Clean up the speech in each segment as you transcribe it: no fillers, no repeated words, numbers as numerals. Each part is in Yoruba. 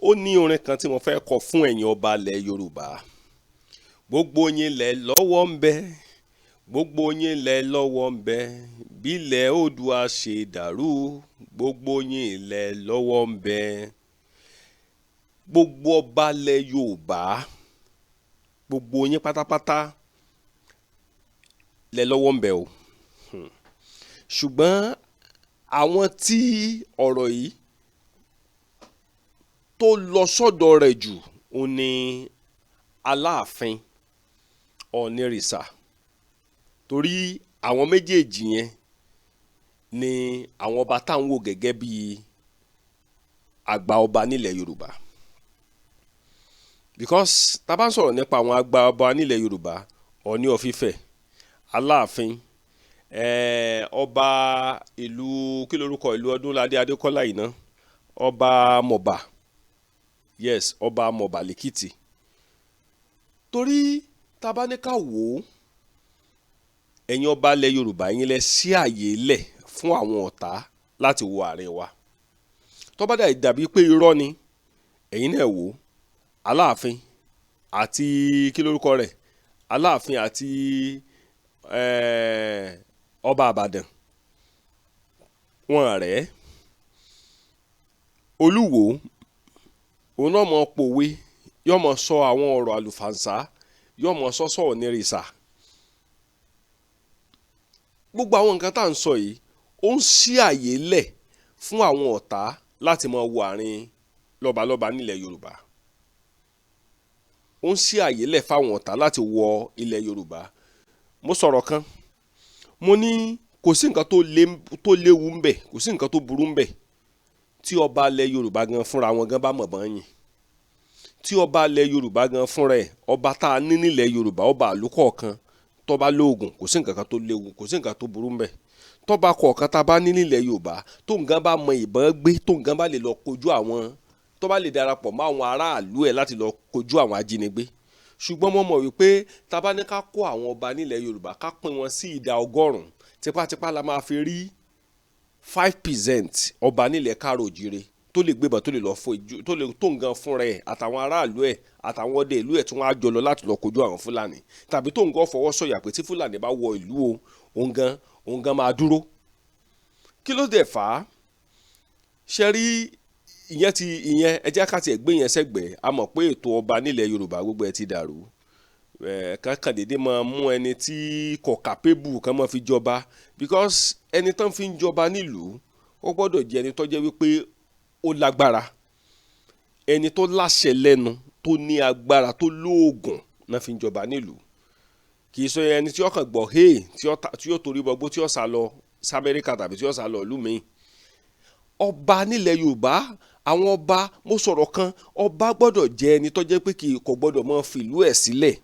ó ní orin kan tí mo fẹ́ kọ fún ẹ̀yin ọba ilẹ̀ Yorùbá. Gbogbo yín lẹ lọ́wọ́ ń bẹ, gbogbo yín lẹ lọ́wọ́ ń bẹ, bílẹ̀ Oòduà ṣe dàrú, gbogbo yín lẹ lọ́wọ́ ń bẹ. Gbogbo ọba ilẹ̀ Yorùbá, gbogbo yín pátápátá lẹ lọ́wọ́ ń bẹ o. Ṣùgbọ́n àwọn tí ọ̀rọ̀ yìí tó lọ sọ́dọ̀ rẹ̀ jù ó ní Aláàfin Ọ̀nìrìṣà, torí àwọn méjèèjì yẹn ni àwọn ọba táwọn wò gẹ́gẹ́ bí àgbà ọba nílẹ̀ Yorùbá. Because tá bá ń sọ̀rọ̀ nípa àwọn àgbà ọba nílẹ̀ Yorùbá, Ọọ̀ni of Ifẹ̀, Aláàfin, ọba ìlú kí lorúkọ ìlú Ọdúnládé Adékọ́lá yìí ná, ọba Mọ̀bà, yes, ọba Mọ̀bà lèkìtì. Torí tá bá ní ká wò ó, ẹ̀yin ọba ilẹ̀ Yorùbá yín lẹ sí àyè lẹ̀ fún àwọn ọ̀tá láti wọ àárín wa. Tó bá dàbí pé irọ́ ni, ẹ̀yin náà wò ó, Aláàfin àti kí lorúkọ rẹ̀, Aláàfin àti ọba Ìbàdàn, wọn rẹ̀ Olúwo, òun náà mọ̀ pòwe, yóò mọ̀ sọ àwọn ọ̀rọ̀ àlùfàǹsá, yóò mọ̀ sọ́sọ́ Ọ̀nìrìṣà. Gbogbo àwọn nǹkan tá à ń sọ yìí ó ń ṣí àyè lẹ̀ fún àwọn ọ̀tá láti máa wọ àárín lọ́balọ́ba nílẹ̀ Yorùbá. Ó ń ṣí àyè lẹ̀ fáwọn ọ̀tá láti wọ ilẹ̀ Yorùbá. Mo sọ̀rọ̀ kan, mo ní kò sí nǹkan tó léwu ń bẹ, kò sí nǹkan tó burú ń bẹ tí ọba ilẹ̀ Yorùbá gan fúnra wọn gan bá mọ̀ bọ́n yìn. Tí ọba ilẹ̀ Yorùbá gan fúnra ẹ̀, ọba tá a ní nílẹ̀ Yorùbá, ọba ìlú kọ̀ọ̀kan tó bá lóògùn, kò sí nǹkan kan tó léwu, kò sí nǹkan tó burú ń bẹ. Tọ́ba kọ̀ọ̀kan tá a bá ní nílẹ̀ Yorùbá tó nǹkan bá mọ ìbọn gbé, tó nǹkan bá lè lọ kojú àwọn, tó bá lè darapọ̀ mọ́ àwọn aráàlú ẹ̀ láti lọ kojú àwọn ajínigbé. Ṣùgbọ́n mo mọ̀ wípé tá a bá ní ká kó àwọn ọba nílẹ̀ Yorùbá ká pín wọn sí ìdá 100, tipátipá la máa fi rí 5% ọba nílẹ̀ Káàárọ̀-o-jíire tó lè gbébọn, tó lè lọ fojú, tó lè tó nǹkan fúnra ẹ̀ àtàwọn aráàlú ẹ̀ àtàwọn ọdẹ ìlú ẹ̀ tí wọ́n á jọ lọ láti lọ kojú àwọn Fúlàní, tàbí tó nǹkan fọwọ́ sọ̀yà pé tí Fúlàní bá wọ ìlú o, òun gan máa dúró. Kí ló dé fà á? Ṣe rí ìyẹn ẹ jẹ́ ká tiẹ̀ gbé yẹn sẹ́gbẹ̀ẹ́. A mọ̀ pé ètò ọba nílẹ̀ Yorùbá gbogbo ẹ ti dàrú. Kankan dédé máa mú ẹni tí kò capable kan máa fi jọba, because ẹni tán fi ń jọba nílùú ó gbọ́dọ̀ jẹ́ ẹni tó jẹ́ wípé ó lágbára, ẹni tó láṣẹ lẹ́nu, tó ní agbára, tó lóògùn náà fi ń jọba nílùú. Kì í sọ ẹni tí ó kàn gbọ́ tí ó torí bọgbó tí ó sá lọ sí Amẹ́ríkà tàbí tí ó sá lọ ìlú míì. Ọba nílẹ̀ Yorùbá, àwọn ọba, mo sọ̀rọ̀ kan, ọba gbọ́dọ̀ jẹ́ ẹni tó jẹ́ pé kò gbọ́dọ̀ máa fìlú ẹ̀ sílẹ̀.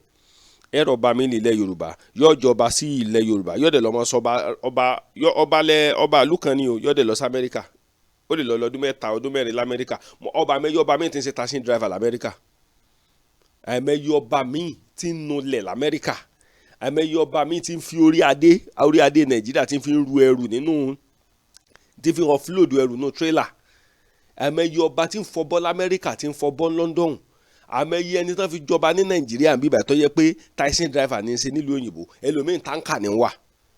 Ẹ̀rọ ọba mi nílẹ̀ Yorùbá yóò jọba sí ilẹ̀ Yorùbá, yóò dẹ̀ lọ mọ́ sọ ọba ìlú kan ni o, yóò dẹ̀ lọ sí Amẹ́ríkà, ó lè lọ lọ́dún 3 ọdún 4 l'Amẹ́ríkà. Ọba mi ti ń ṣe taxi driver l'Amẹ́ríkà, àìmọye ọba mi ti ń nulẹ̀ l'Amẹ́ríkà, àìmọye ọba mi ti ń fi orí adé Nàìjíríà ti ń fi ru ẹrù nínú, ti fi offload ẹrù nínú trailer. Àìmọye ọba tí ń fọbọ́ l'Amẹ́ríkà, tí ń fọbọ́ London. Àìmọye ẹni tán fi jọba ní Nàìjíríà bíbà tó yẹ pé taxi driver ní í ṣe nílùú òyìnbó, ẹlòmíì táǹkà ní wà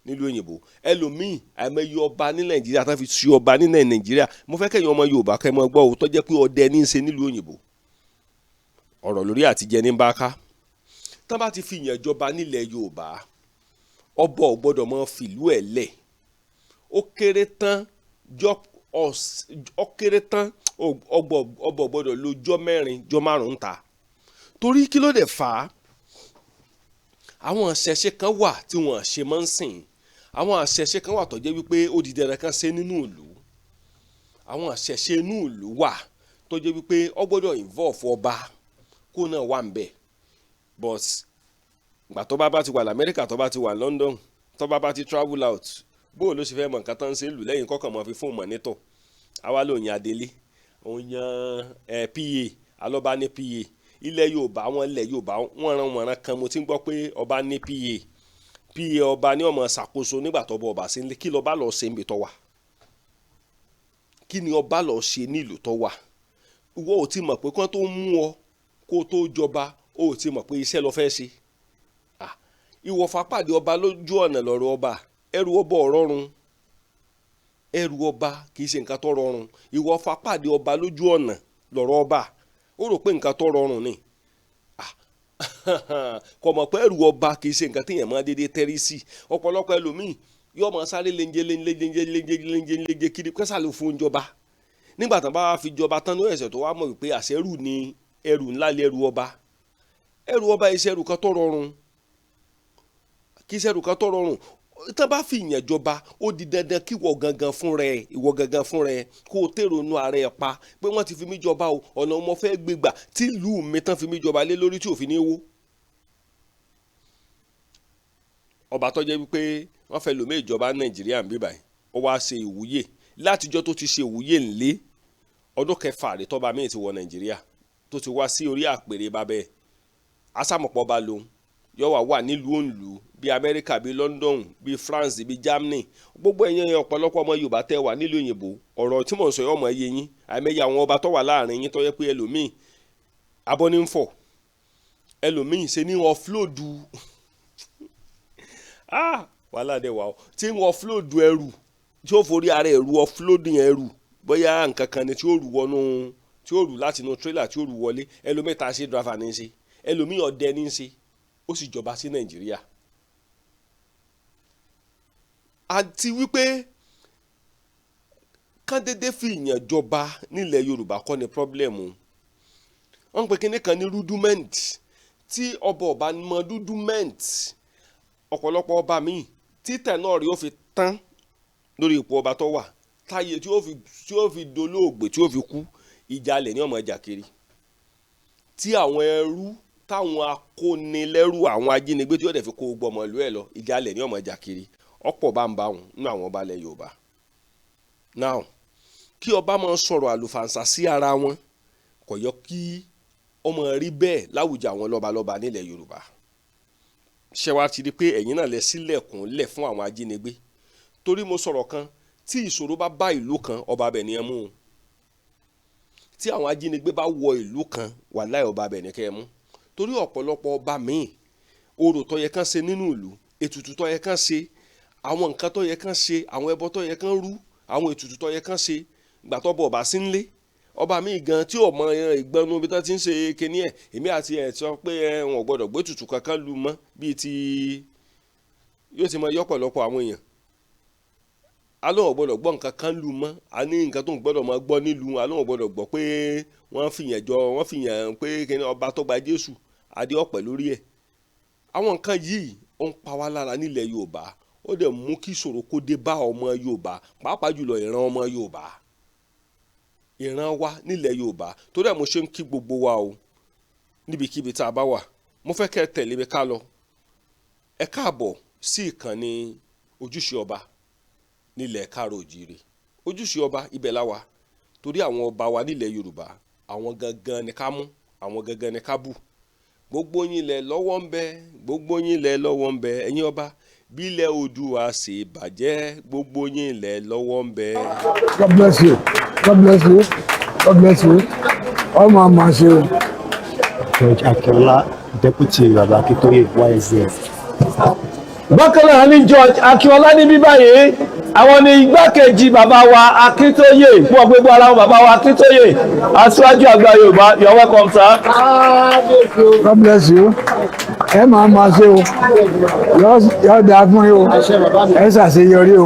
nílùú òyìnbó, ẹlòmíì àìmọye ọba ní Nàìjíríà tán fi ṣe ọba ní Nàìjíríà. Mo fẹ́ kẹ́yìn ọmọ Yorùbá kẹ́ mọ́ gbọ́ o, tó jẹ́ pé ọdẹ ní í ṣe nílùú òyìnbó. Ọ̀rọ̀ lórí àtijẹ ní bá ká. Tán bá ti fi yàn jọba nílẹ̀ Yorùbá, ọba ò gbọ́dọ̀ mọ́ fìlú ẹ̀ lẹ̀. Ó kéré tán ọba gbọ́dọ̀ lo jọ́ 4 jọ́ 5 ta. Torí kí ló dé fà á? Àwọn àṣẹṣe kan wà tí wọ́n ṣe máa ń sìn. Àwọn àṣẹṣe kan wà tó jẹ́ wípé ó di dandan kan ṣe nínú ìlú. Àwọn àṣẹṣe inú ìlú wà tó jẹ́ wípé ó gbọ́dọ̀ involve ọba kó náà wà ń bẹ̀. But ìgbà tó bá ti wà l'Amẹ́ríkà, tó bá ti wà London, tó bá ti travel out, bó ló ṣe fẹ́ mọ̀ nǹkan tán ń ṣe lù lẹ́yìn kọ́kàn mọ́ fi fóònù mọ́nítọ̀. Àwa ló yan adélé, òun yan PA, alọ́ba ní PA. Ilẹ̀ Yorùbá, àwọn ilẹ̀ Yorùbá wọ́n ran kan mo ti ń gbọ́ pé ọba ní PA ọba ní ó máa ṣàkóso nígbà tó ọba sí nílé. Kí lọ́ba lọ ṣe níbi tó wà? Kí ni ọba lọ ṣe nílùú tó wà? ìwọ ò ti mọ̀ pé kán tó mú ọ kó tó jọba ó ti mọ̀ pé iṣẹ́ lọ fẹ́ ṣe ìwọ̀fà pàdé ọba lójú ọ̀nà lọ́rọ̀ ọba ẹrù ọba ọ̀rọ̀run ẹrù ọba kì í ṣe nǹkan tó rọrùn ìwọ̀fà pàdé ọba lójú ọ̀nà lọ́rọ̀ ọba ó rò pé nǹkan tó rọrùn ni kò mọ̀ pé ẹrù ọba kì í ṣe nǹkan téèyàn máa dédé tẹ́rí sí ọ̀pọ̀lọpọ̀ ẹlòmíì yóò máa sáré léńjé kiri kẹsà ló fún jọba nígbà tán bá fi jọba tán ní ẹ̀sẹ̀ tó wá mọ̀ wípé àṣẹrù ni ẹrù ńlá lé ẹrù ọba iṣẹ́ ẹrù kan tó rọrùn kì í ṣe ẹrù kan tó rọrùn tán bá fi ìyàn jọba ó di dandan kí ìwọ gangan fún rẹ kó o tèrò inú ara ẹ pa pé wọ́n ti fi mí jọba o ọ̀nà ọmọ fẹ́ gbégbà tí ìlú mi tán fi mí jọba lé lórí tí òfin ní wó. ọba tó jẹ́ wípé wọ́n fẹ́ lòmí ìjọba nàìjíríà ń bí báyìí ó wá ṣe ìwúyè látijọ́ tó ti ṣe ìwúyè ńlé ọdún kẹfà rẹ̀ tọ́ba míì ti wọ nàìjíríà tó ti wá sí orí àpèrè babẹ́ asámọ̀pọ̀ bá lòun yóò wà nílùú òǹlù bíi amẹ́ríkà bíi london bíi france bíi germany gbogbo ẹ̀yìn ọ̀pọ̀lọpọ̀ ọmọ yorùbá tẹ́ wà nílùú òyìnbó ọ̀rọ̀ tí mò ń sọ yóò mọ̀ iye yín àìmọye àwọn ọba tó wà láàrin yín tó yẹ pé ẹlòmíì abọ́nífọ̀ ẹlòmíì ṣe ní ọ̀flóòdù wàhálà dẹ̀ wà ó tí ń ọ̀flóòdù ẹrù tí ó forí ara ẹrù ọ̀flóòdù yẹn ẹrù bóyá nǹkan kan ni tí ó rù wọnú tí ó rù láti inú tírélà tí ó rù wọlé ẹlòmíì tá a ṣe dráfà ní í ṣe ẹlòmíì ọdẹ ní í ṣe ó sì jọba sí nàìjíríà àti wípé kán dédé fi ìyàn jọba nílẹ̀ yorùbá kọ́ ni pọ́blẹ́mù wọ́n ń pe kinní kan ní rudiment tí ọba mọ rudiment ọ̀pọ̀lọpọ̀ ọba míì títẹ̀ náà rí ó fi tán lórí ipò ọba tó wà táyé tí ó fi dolóògbé tí ó fi kú ìjàlẹ̀ ní ọmọ ìjà kiri tí àwọn ẹrú táwọn akónilẹ́rù àwọn ajínigbé tí ó dẹ̀ fi kó gbọmọ ìlú ẹ̀ lọ ìjàlẹ̀ ní ọmọ ìjà kiri ọ̀pọ̀ bá ń bá wọn nínú àwọn ọba ilẹ̀ yorùbá. now kí ọba máa sọ̀rọ̀ àlùfàǹsà sí ara wọn kò yọ kí ọmọ rí bẹ́ẹ̀ láwùjọ àwọn lọ́balọ́ba nílẹ̀ yorùbá. ṣé wàá ti di pé ẹ̀yin náà lẹ sílẹ̀kùn lẹ̀ fún àwọn ajínigbé torí mo sọ̀rọ̀ kan tí ìṣòro bá ìlú kan ọba bẹ̀ ni ẹ mú un tí àwọn ajínigbé bá wọ ìlú kan wàláhì ọba bẹ̀ ni kẹ́ ẹ mú torí ọ̀pọ̀lọpọ̀ ọba míì orò tó yẹ kán ṣe nínú ìlú ètùtù tó yẹ kán ṣe àwọn nǹkan tó yẹ kán ṣe àwọn ẹbọ tó yẹ kán rú àwọn ètùtù tó yẹ kán ṣe ìgbà tó bọ̀ ọba sí ń lé ọba míì gan tí ò mọ ìgbẹ́nu bí tó ti ń ṣe kinní ẹ̀ èmi àti ẹ̀ sọ pé wọn ò gbọ́dọ̀ gbé ètùtù kankan lu mọ́ bíi ti yóò ti mọ yọ́pọ̀lọpọ̀ àwọn èèyàn alóhùn gbọ́dọ̀ gbọ́ nǹkan kan lu mọ́ a ní nǹkan tó ń gbọ́dọ̀ máa gbọ́ nílùú alóhùn gbọ́dọ̀ gbọ́ pé wọ́n fìyàn pé kíni ọba tó gba Jésù adé ọ̀pẹ lórí ẹ̀ àwọn nǹkan yìí ó ń pa wá lára nílẹ̀ Yorùbá ó dẹ̀ mú kí ìṣòro kó dé bá ọmọ Yorùbá pàápàá jùlọ ìran ọmọ Yorùbá ìran wa nílẹ̀ Yorùbá torí ẹ̀ mo ṣe ń kí gbogbo wa o níbikíbi tá a bá wà mo fẹ́ kẹ́ ẹ tẹ̀lé mi ká lọ ẹ káàbọ̀ sí ìkànnì ojúṣe ọba nílẹ̀ káàrọ̀ òjíire ojúṣe ọba ibẹ̀ la wà torí àwọn ọba wa nílẹ̀ Yorùbá àwọn gangan ni ká mú àwọn gangan ni ká bù gbogbo yín lẹ lọ́wọ́ ń bẹ gbogbo yín lẹ lọ́wọ́ ń bẹ ẹ̀yin ọba bílẹ̀ Oòduà ṣe bàjẹ́ gbogbo yín lẹ lọ́wọ́ ń bẹ. God bless you. God bless you. God bless you. ọmọ àmà ṣe o. George Akínọlá deputy baba Akíntóyè YSF. bákan náà ní George Akínọlá ní bí báyìí àwọn ní igbákejì bàbá wa Akíntóyè fún ọgbẹgbẹ ara wọn bàbá wa Akíntóyè aṣáájú àgbà Yorùbá you're welcome sir. God bless you. ẹ máa ṣe o yóò dáa fún yín o ẹ ṣàṣeyọrí o.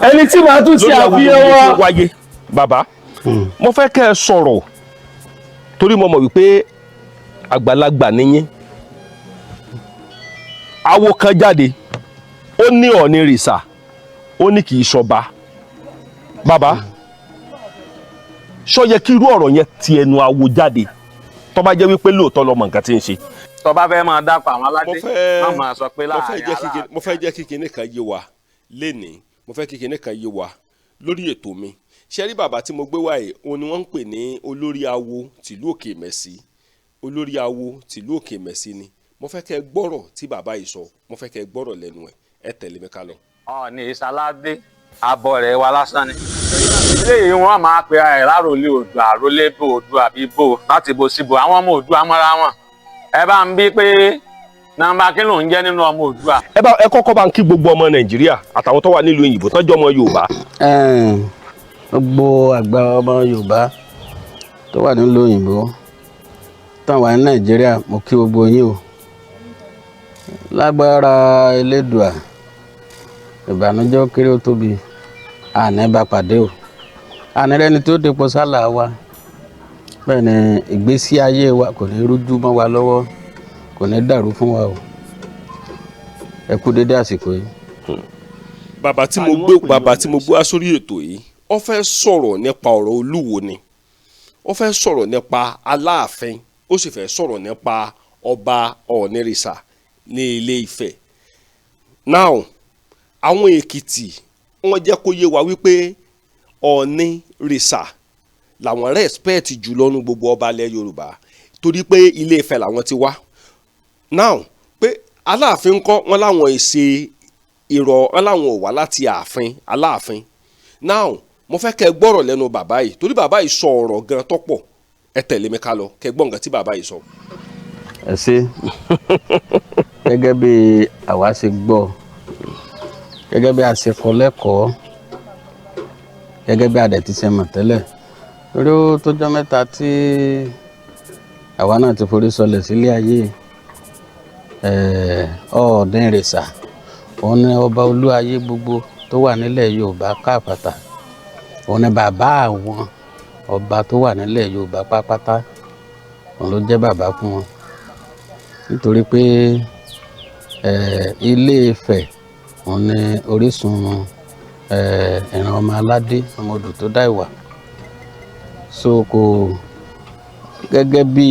ẹni tí màá tún ṣe àfihàn wọn. wáyé bàbá mo fẹ́ kẹ́ ẹ sọ̀rọ̀ torí mo mọ̀ wípé àgbàlagbà níyín awo kan jáde ó ní Ọ̀ọ̀ni rìsà ó ní kì í ṣọba bàbá ṣó yẹ kí irú ọ̀rọ̀ yẹn ti ẹnu awo jáde tó bá jẹ́ wípé lóòótọ́ lọ́mọ nǹkan tí ń ṣe. tó bá fẹ́ máa dápọ̀ àwọn aládé má máa sọ pé láàárín aláàbò. mo fẹ́ jẹ́ kí kinní kan yé wa lénìí mo fẹ́ kí kinní kan yé wa lórí ètò mi ṣe rí bàbá tí mo gbé wáyé òun ni wọ́n ń pè ní olórí awo tìlú Òkè Mẹ́sì olórí awo tìlú Òkè Mẹ́sì ni mo fẹ́ kẹ́ gbọ́rọ̀ tí bàbá yìí sọ mo fẹ́ kẹ́ gbọ́rọ̀ lẹ́nu ẹ̀ ẹ tẹ̀lé mi ká lọ. Ọ̀ọ̀ni ìsàládé abọ́ rẹ̀ wa lásán ni. eléyìí wọ́n máa pe ara ẹ̀ láròlé Oòduà àrólé bò Oòduà àbí bò láti bo síbo àwọn ọmọ Oòduà mọ́ra wọn. ẹ bá ń bí pé nàmbá kí ló ń jẹ́ nínú ọmọ Oòduà. ẹ kọ́kọ́ bá ń kí gbogbo ọmọ Nàìjíríà àtàwọn tó wà nílùú òyìnbó tọ́jú ọmọ Yorùbá. gbogbo àgbà ọmọ Yorùbá tó wà nílùú òyìnbó tó wà ní Nàìjíríà mo kí gbogbo yín o. lágbára Elédùà ìbànújẹ́ kéré ó tóbi àní bá pàdé o àní rẹni tó dépò sálà wa bẹ́ẹ̀ ni ìgbésí ayé wa kò ní rújú mọ́ wa lọ́wọ́ kò ní dàrú fún wa o ẹ kú dédé àsìkò yìí. bàbá tí mo gbé wá sórí ètò yìí ó fẹ́ sọ̀rọ̀ nípa ọ̀rọ̀ Olúwo ni ó fẹ́ sọ̀rọ̀ nípa Aláàfin ó sì fẹ́ sọ̀rọ̀ nípa ọba Ọ̀ọ̀nìrìṣà ní Ilé Ifẹ̀. now àwọn Èkìtì wọ́n jẹ́ kó yé wa wípé Ọ̀ọ̀nìrìṣà làwọn respect jùlọ nu gbogbo ọba ilẹ̀ Yorùbá torí pé Ilé Ifẹ̀ làwọn ti wá. now pé Aláàfin ńkọ́ wọn láwọn èsè ìrọ̀ wọn láwọn ò wá láti ààfin Aláàfin. now mo fẹ́ kẹ́ gbọ́rọ̀ lẹ́nu bàbá yìí torí bàbá yìí sọ ọ̀rọ̀ gan tó pọ̀ ẹ tẹ̀lé mi ká lọ kẹ́ gbọ́ nǹkan tí bàbá yìí sọ. ẹ ṣé gẹ́gẹ́ bí àwa ṣe gbọ́ gẹ́gẹ́ bí a ṣe kọ́ lẹ́kọ̀ọ́ gẹ́gẹ́ bí adẹ̀ ti ṣe mọ̀ tẹ́lẹ̀ lórí ó tójọ́ mẹ́ta tí àwa náà ti forí sọlẹ̀ sílé ayé Ọ̀ọ̀nìrìṣà òun ni ọba olú ayé gbogbo tó wà nílẹ̀ Yorùbá káàpàtà òun ni bàbá àwọn ọba tó wà nílẹ̀ Yorùbá pápátá òun ló jẹ́ bàbá fún wọn nítorí pé Ilé Ifẹ̀ òun ni orísun ìran ọmọ aládé ọmọ odò tó dá ìwà so kò gẹ́gẹ́ bí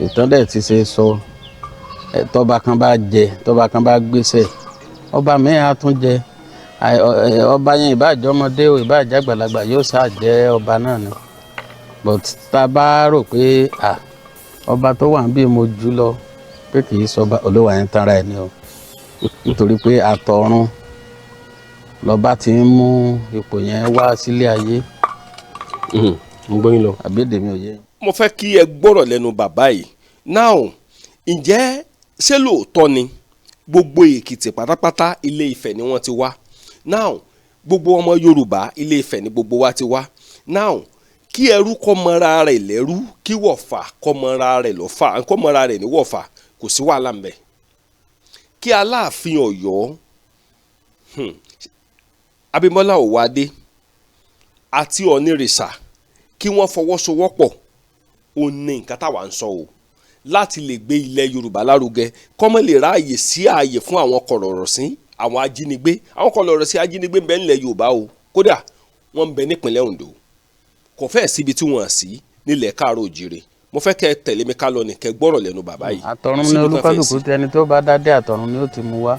ìtàn dẹ̀ ti ṣe sọ tọ́ba kan bá jẹ tọ́ba kan bá gbéṣẹ́ ọba mẹ́rin á tún jẹ ọba yẹn ìbáàjẹ́ ọmọdé o ìbáàjẹ́ àgbàlagbà yóò ṣáà jẹ́ ọba náà ni but tá a bá rò pé ọba tó wà ń bí mo jù lọ pé kì í sọba olówó yẹn tanra ẹ̀ ni o nítorí pé àtọ̀run lọ́ba ti ń mú ipò yẹn wá sílé ayé ń gbóyin lọ. àbédè mi ò yé. mo fẹ́ kí ẹ gbọ́rọ̀ lẹ́nu bàbá yìí now ǹjẹ́ ṣé lóòótọ́ ni gbogbo Èkìtì pátápátá Ilé Ifẹ̀ ni wọ́n ti wá now gbogbo ọmọ Yorùbá Ilé Ifẹ̀ ni gbogbo wa ti wá now kí ẹrú kọ́ mọ́ra rẹ̀ lẹ́rú kí wọ̀fà kọ́ mọ́ra rẹ̀ lọ́fà kọ́ mọ́ra rẹ̀ ní wọ̀fà kò sí wàhálà ń bẹ kí Aláàfin Ọ̀yọ́ Abímbọ́lá Òwádé àti Ọ̀ọ̀nìrìṣà kí wọ́n fọwọ́sowọ́pọ̀ ó ní nǹkan táwa ń sọ o láti lè gbé ilẹ̀ Yorùbá lárugẹ kọ́mọ lè ráàyè sí ààyè fún àwọn kọ̀lọ̀rọ̀sí àwọn ajínigbé àwọn kọ̀lọ̀rọ̀sí ajínigbé ń bẹ nílẹ̀ Yorùbá o kódà wọ́n ń bẹ nípìnlẹ̀ Ondo kò fẹ́ẹ̀ síbi tí wọ́n sí nílẹ̀ Káàárọ̀ Oòjíire mo fẹ́ kẹ́ tẹ̀lé mi ká lọ ní kẹ́ gbọ́rọ̀ lẹ́nu bàbá yìí. àtọ̀run ni olúkálùkù tẹni tó bá dá dé àtọ̀run ni ó ti mú wá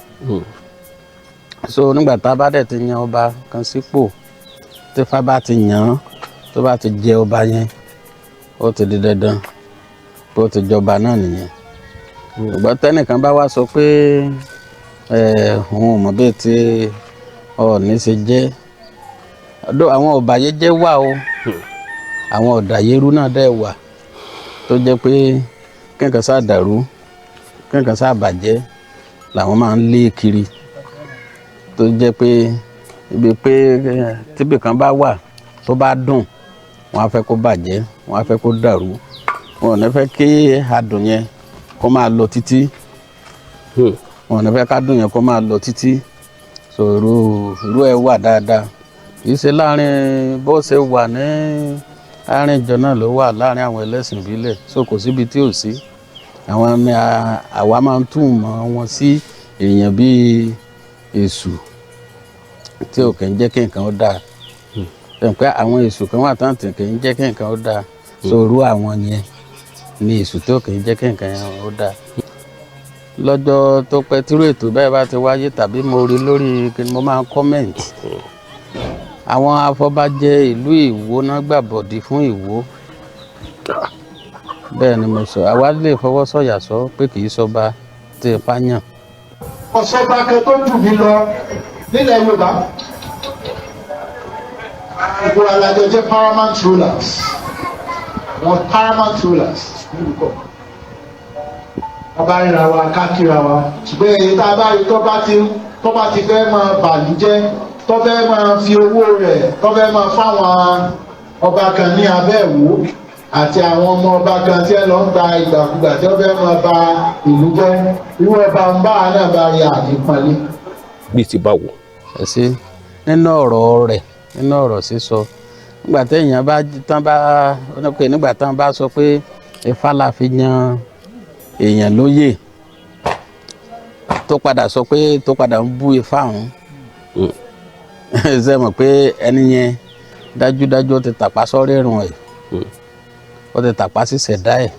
so nígbà tá a bá dẹ̀ ti yan ọba kan sípò tífá bá ti yàn án tó bá ti jẹ ọba yẹn ó ti di dandan bó ti jọba náà nìyẹn ṣùgbọ́n tẹ́nìkan bá wá sọ pé òun ò mọ̀ bẹ́ẹ̀ tí Ọọ̀ni ṣe jẹ́ àwọn ọ̀bàyéjẹ́ wà o àwọn ọ̀dàyérú náà dẹ̀ wà tó jẹ́ pé kẹ́kàn sá dàrú kẹ́kàn sá bàjẹ́ làwọn máa ń lé kiri tó jẹ́ pé ibi pé tíbi kan bá wà tó bá dùn wọ́n á fẹ́ kó bàjẹ́ wọ́n á fẹ́ kó dàrú wọn ò ní fẹ́ kí adùn yẹn kó máa lọ títí wọn ò ní fẹ́ kádùn yẹn kó máa lọ títí so irú ẹ̀ wà dáadáa kì í ṣe láàrin bó ṣe wà ní àárín ìjọ náà ló wà láàrin àwọn ẹlẹ́sìn ìbílẹ̀ so kò síbi tí ò sí àwọn ni àwa máa ń túmọ̀ wọn sí èèyàn bíi èṣù tí ò kì í jẹ́ kí nǹkan ó dáa pé àwọn èṣù kan wà tán tí kì í jẹ́ kí nǹkan ó dáa so irú àwọn yẹn ni èṣù tí ò kì í jẹ́ kí nǹkan ó dáa. lọ́jọ́ tó pẹ́ tírú ètò bẹ́ẹ̀ bá ti wáyé tàbí mo rí lórí kí mo máa ń kọ́mẹ̀ǹtì àwọn afọbajẹ ìlú Ìwó náà gbàbọ̀dì fún Ìwó bẹ́ẹ̀ ni mo sọ àwa lè fọwọ́ sọ̀yà sọ pé kì í sọba tí ipá yàn. ọ̀sọ́ba kan tó jù mí lọ nílẹ̀ Yorùbá gbogbo alájọ jẹ́ paramount rulers wọn paramount rulers nílùú wọ́n bá ríra wa kákìra wa ṣùgbọ́n èyí tá a bá rí tó bá ti fẹ́ máa bàlújẹ́ tó fẹ́ máa fi owó rẹ̀ tó fẹ́ máa fáwọn ọba kan ní abẹ́ẹ̀wò àti àwọn ọmọ ọba kan tí ẹ lọ ń gba ìgbàkúgbà tí wọ́n fẹ́ máa ba ìlú jẹ́ irú ọba ń bá a náà bá rí àdìpọ́nlé. bí ti báwo. ẹ sí nínú ọ̀rọ̀ rẹ̀ nínú ọ̀rọ̀ sísọ nígbà téèyàn bá tán bá nígbà tán bá sọ pé Ifá la fi yan èèyàn lóyè tó padà sọ pé tó padà ń bú Ifá ọ̀hún ṣe mọ̀ pé ẹni yẹn dájúdájú ó ti tàpá sọ́rẹ́rùn ẹ̀ ó ti tàpá sí ṣẹ̀dá ẹ̀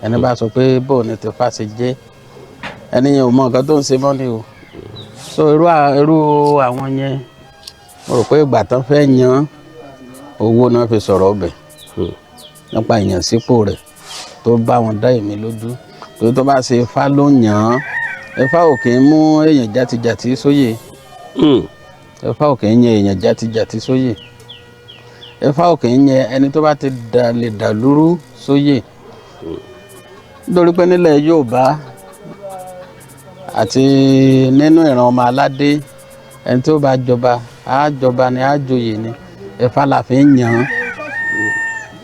ẹni bá sọ pé bóun ni t'Ifá ṣe jẹ́ ẹni yẹn ò mọ nǹkan tó ń ṣe mọ́ ni o so irú àwọn yẹn mo rò pé ìgbà tán fẹ́ yan owó náà fi sọ̀rọ̀ ọbẹ̀ nípa ìyànsípò rẹ̀ tó bá wọn dá èmi lójú torí tó bá ṣe Ifá ló yàn án Ifá ò kì í mú èèyàn játijàti sóyè Ifá ò kì í yan èèyàn játijàti sóyè Ifá ò kì í yan ẹni tó bá ti lè dàlúrú sóyè nítorí pé nílẹ̀ Yorùbá àti nínú ìran ọmọ aládé ẹni tó bá jọba á jọba ni á joyè ni Ifá la fi ń yàn án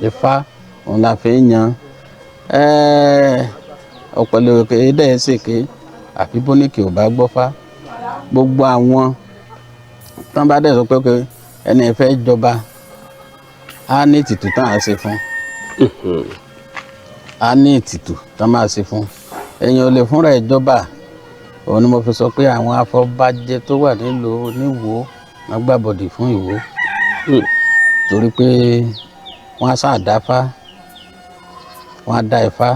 Ifá òun la fi ń yàn án ọ̀pọ̀lọpọ̀ èdè ṣèké àfi bóníkì ò bá gbọ́fá gbogbo àwọn tán bá dẹ̀ sọ pé ẹni fẹ́ jọba á ní ètùtù tán á ṣe fún á ní ètùtù tán máa ṣe fún èèyàn ò lè fúnra ẹ̀ jọba òun ni mo fi sọ pé àwọn afọbajẹ tó wà nílùú Ìwó wọn gbàbọdè fún Ìwó torí pé wọn á ṣàdáfá wọn á dá Ifá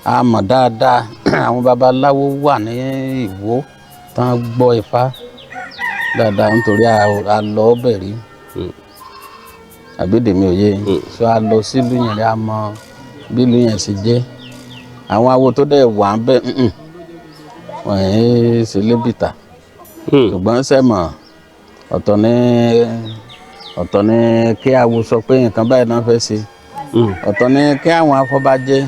a mọ̀ dáadáa àwọn babaláwo wà ní Ìwó tán gbọ́ Ifá dáadáa nítorí a lọ ọbẹ̀ rí àbídèmí òye so a lọ sílùú yẹn rí a mọ bí ìlú yẹn ṣe jẹ́ àwọn awo tó dẹ̀ wà ń bẹ̀ wọ́n yẹn ṣe lébìtà ṣùgbọ́n sẹ́mọ̀ ọ̀tọ̀ ní kí awo sọ pé nǹkan báyìí náà fẹ́ ṣe ọ̀tọ̀ ní kí àwọn afọbajẹ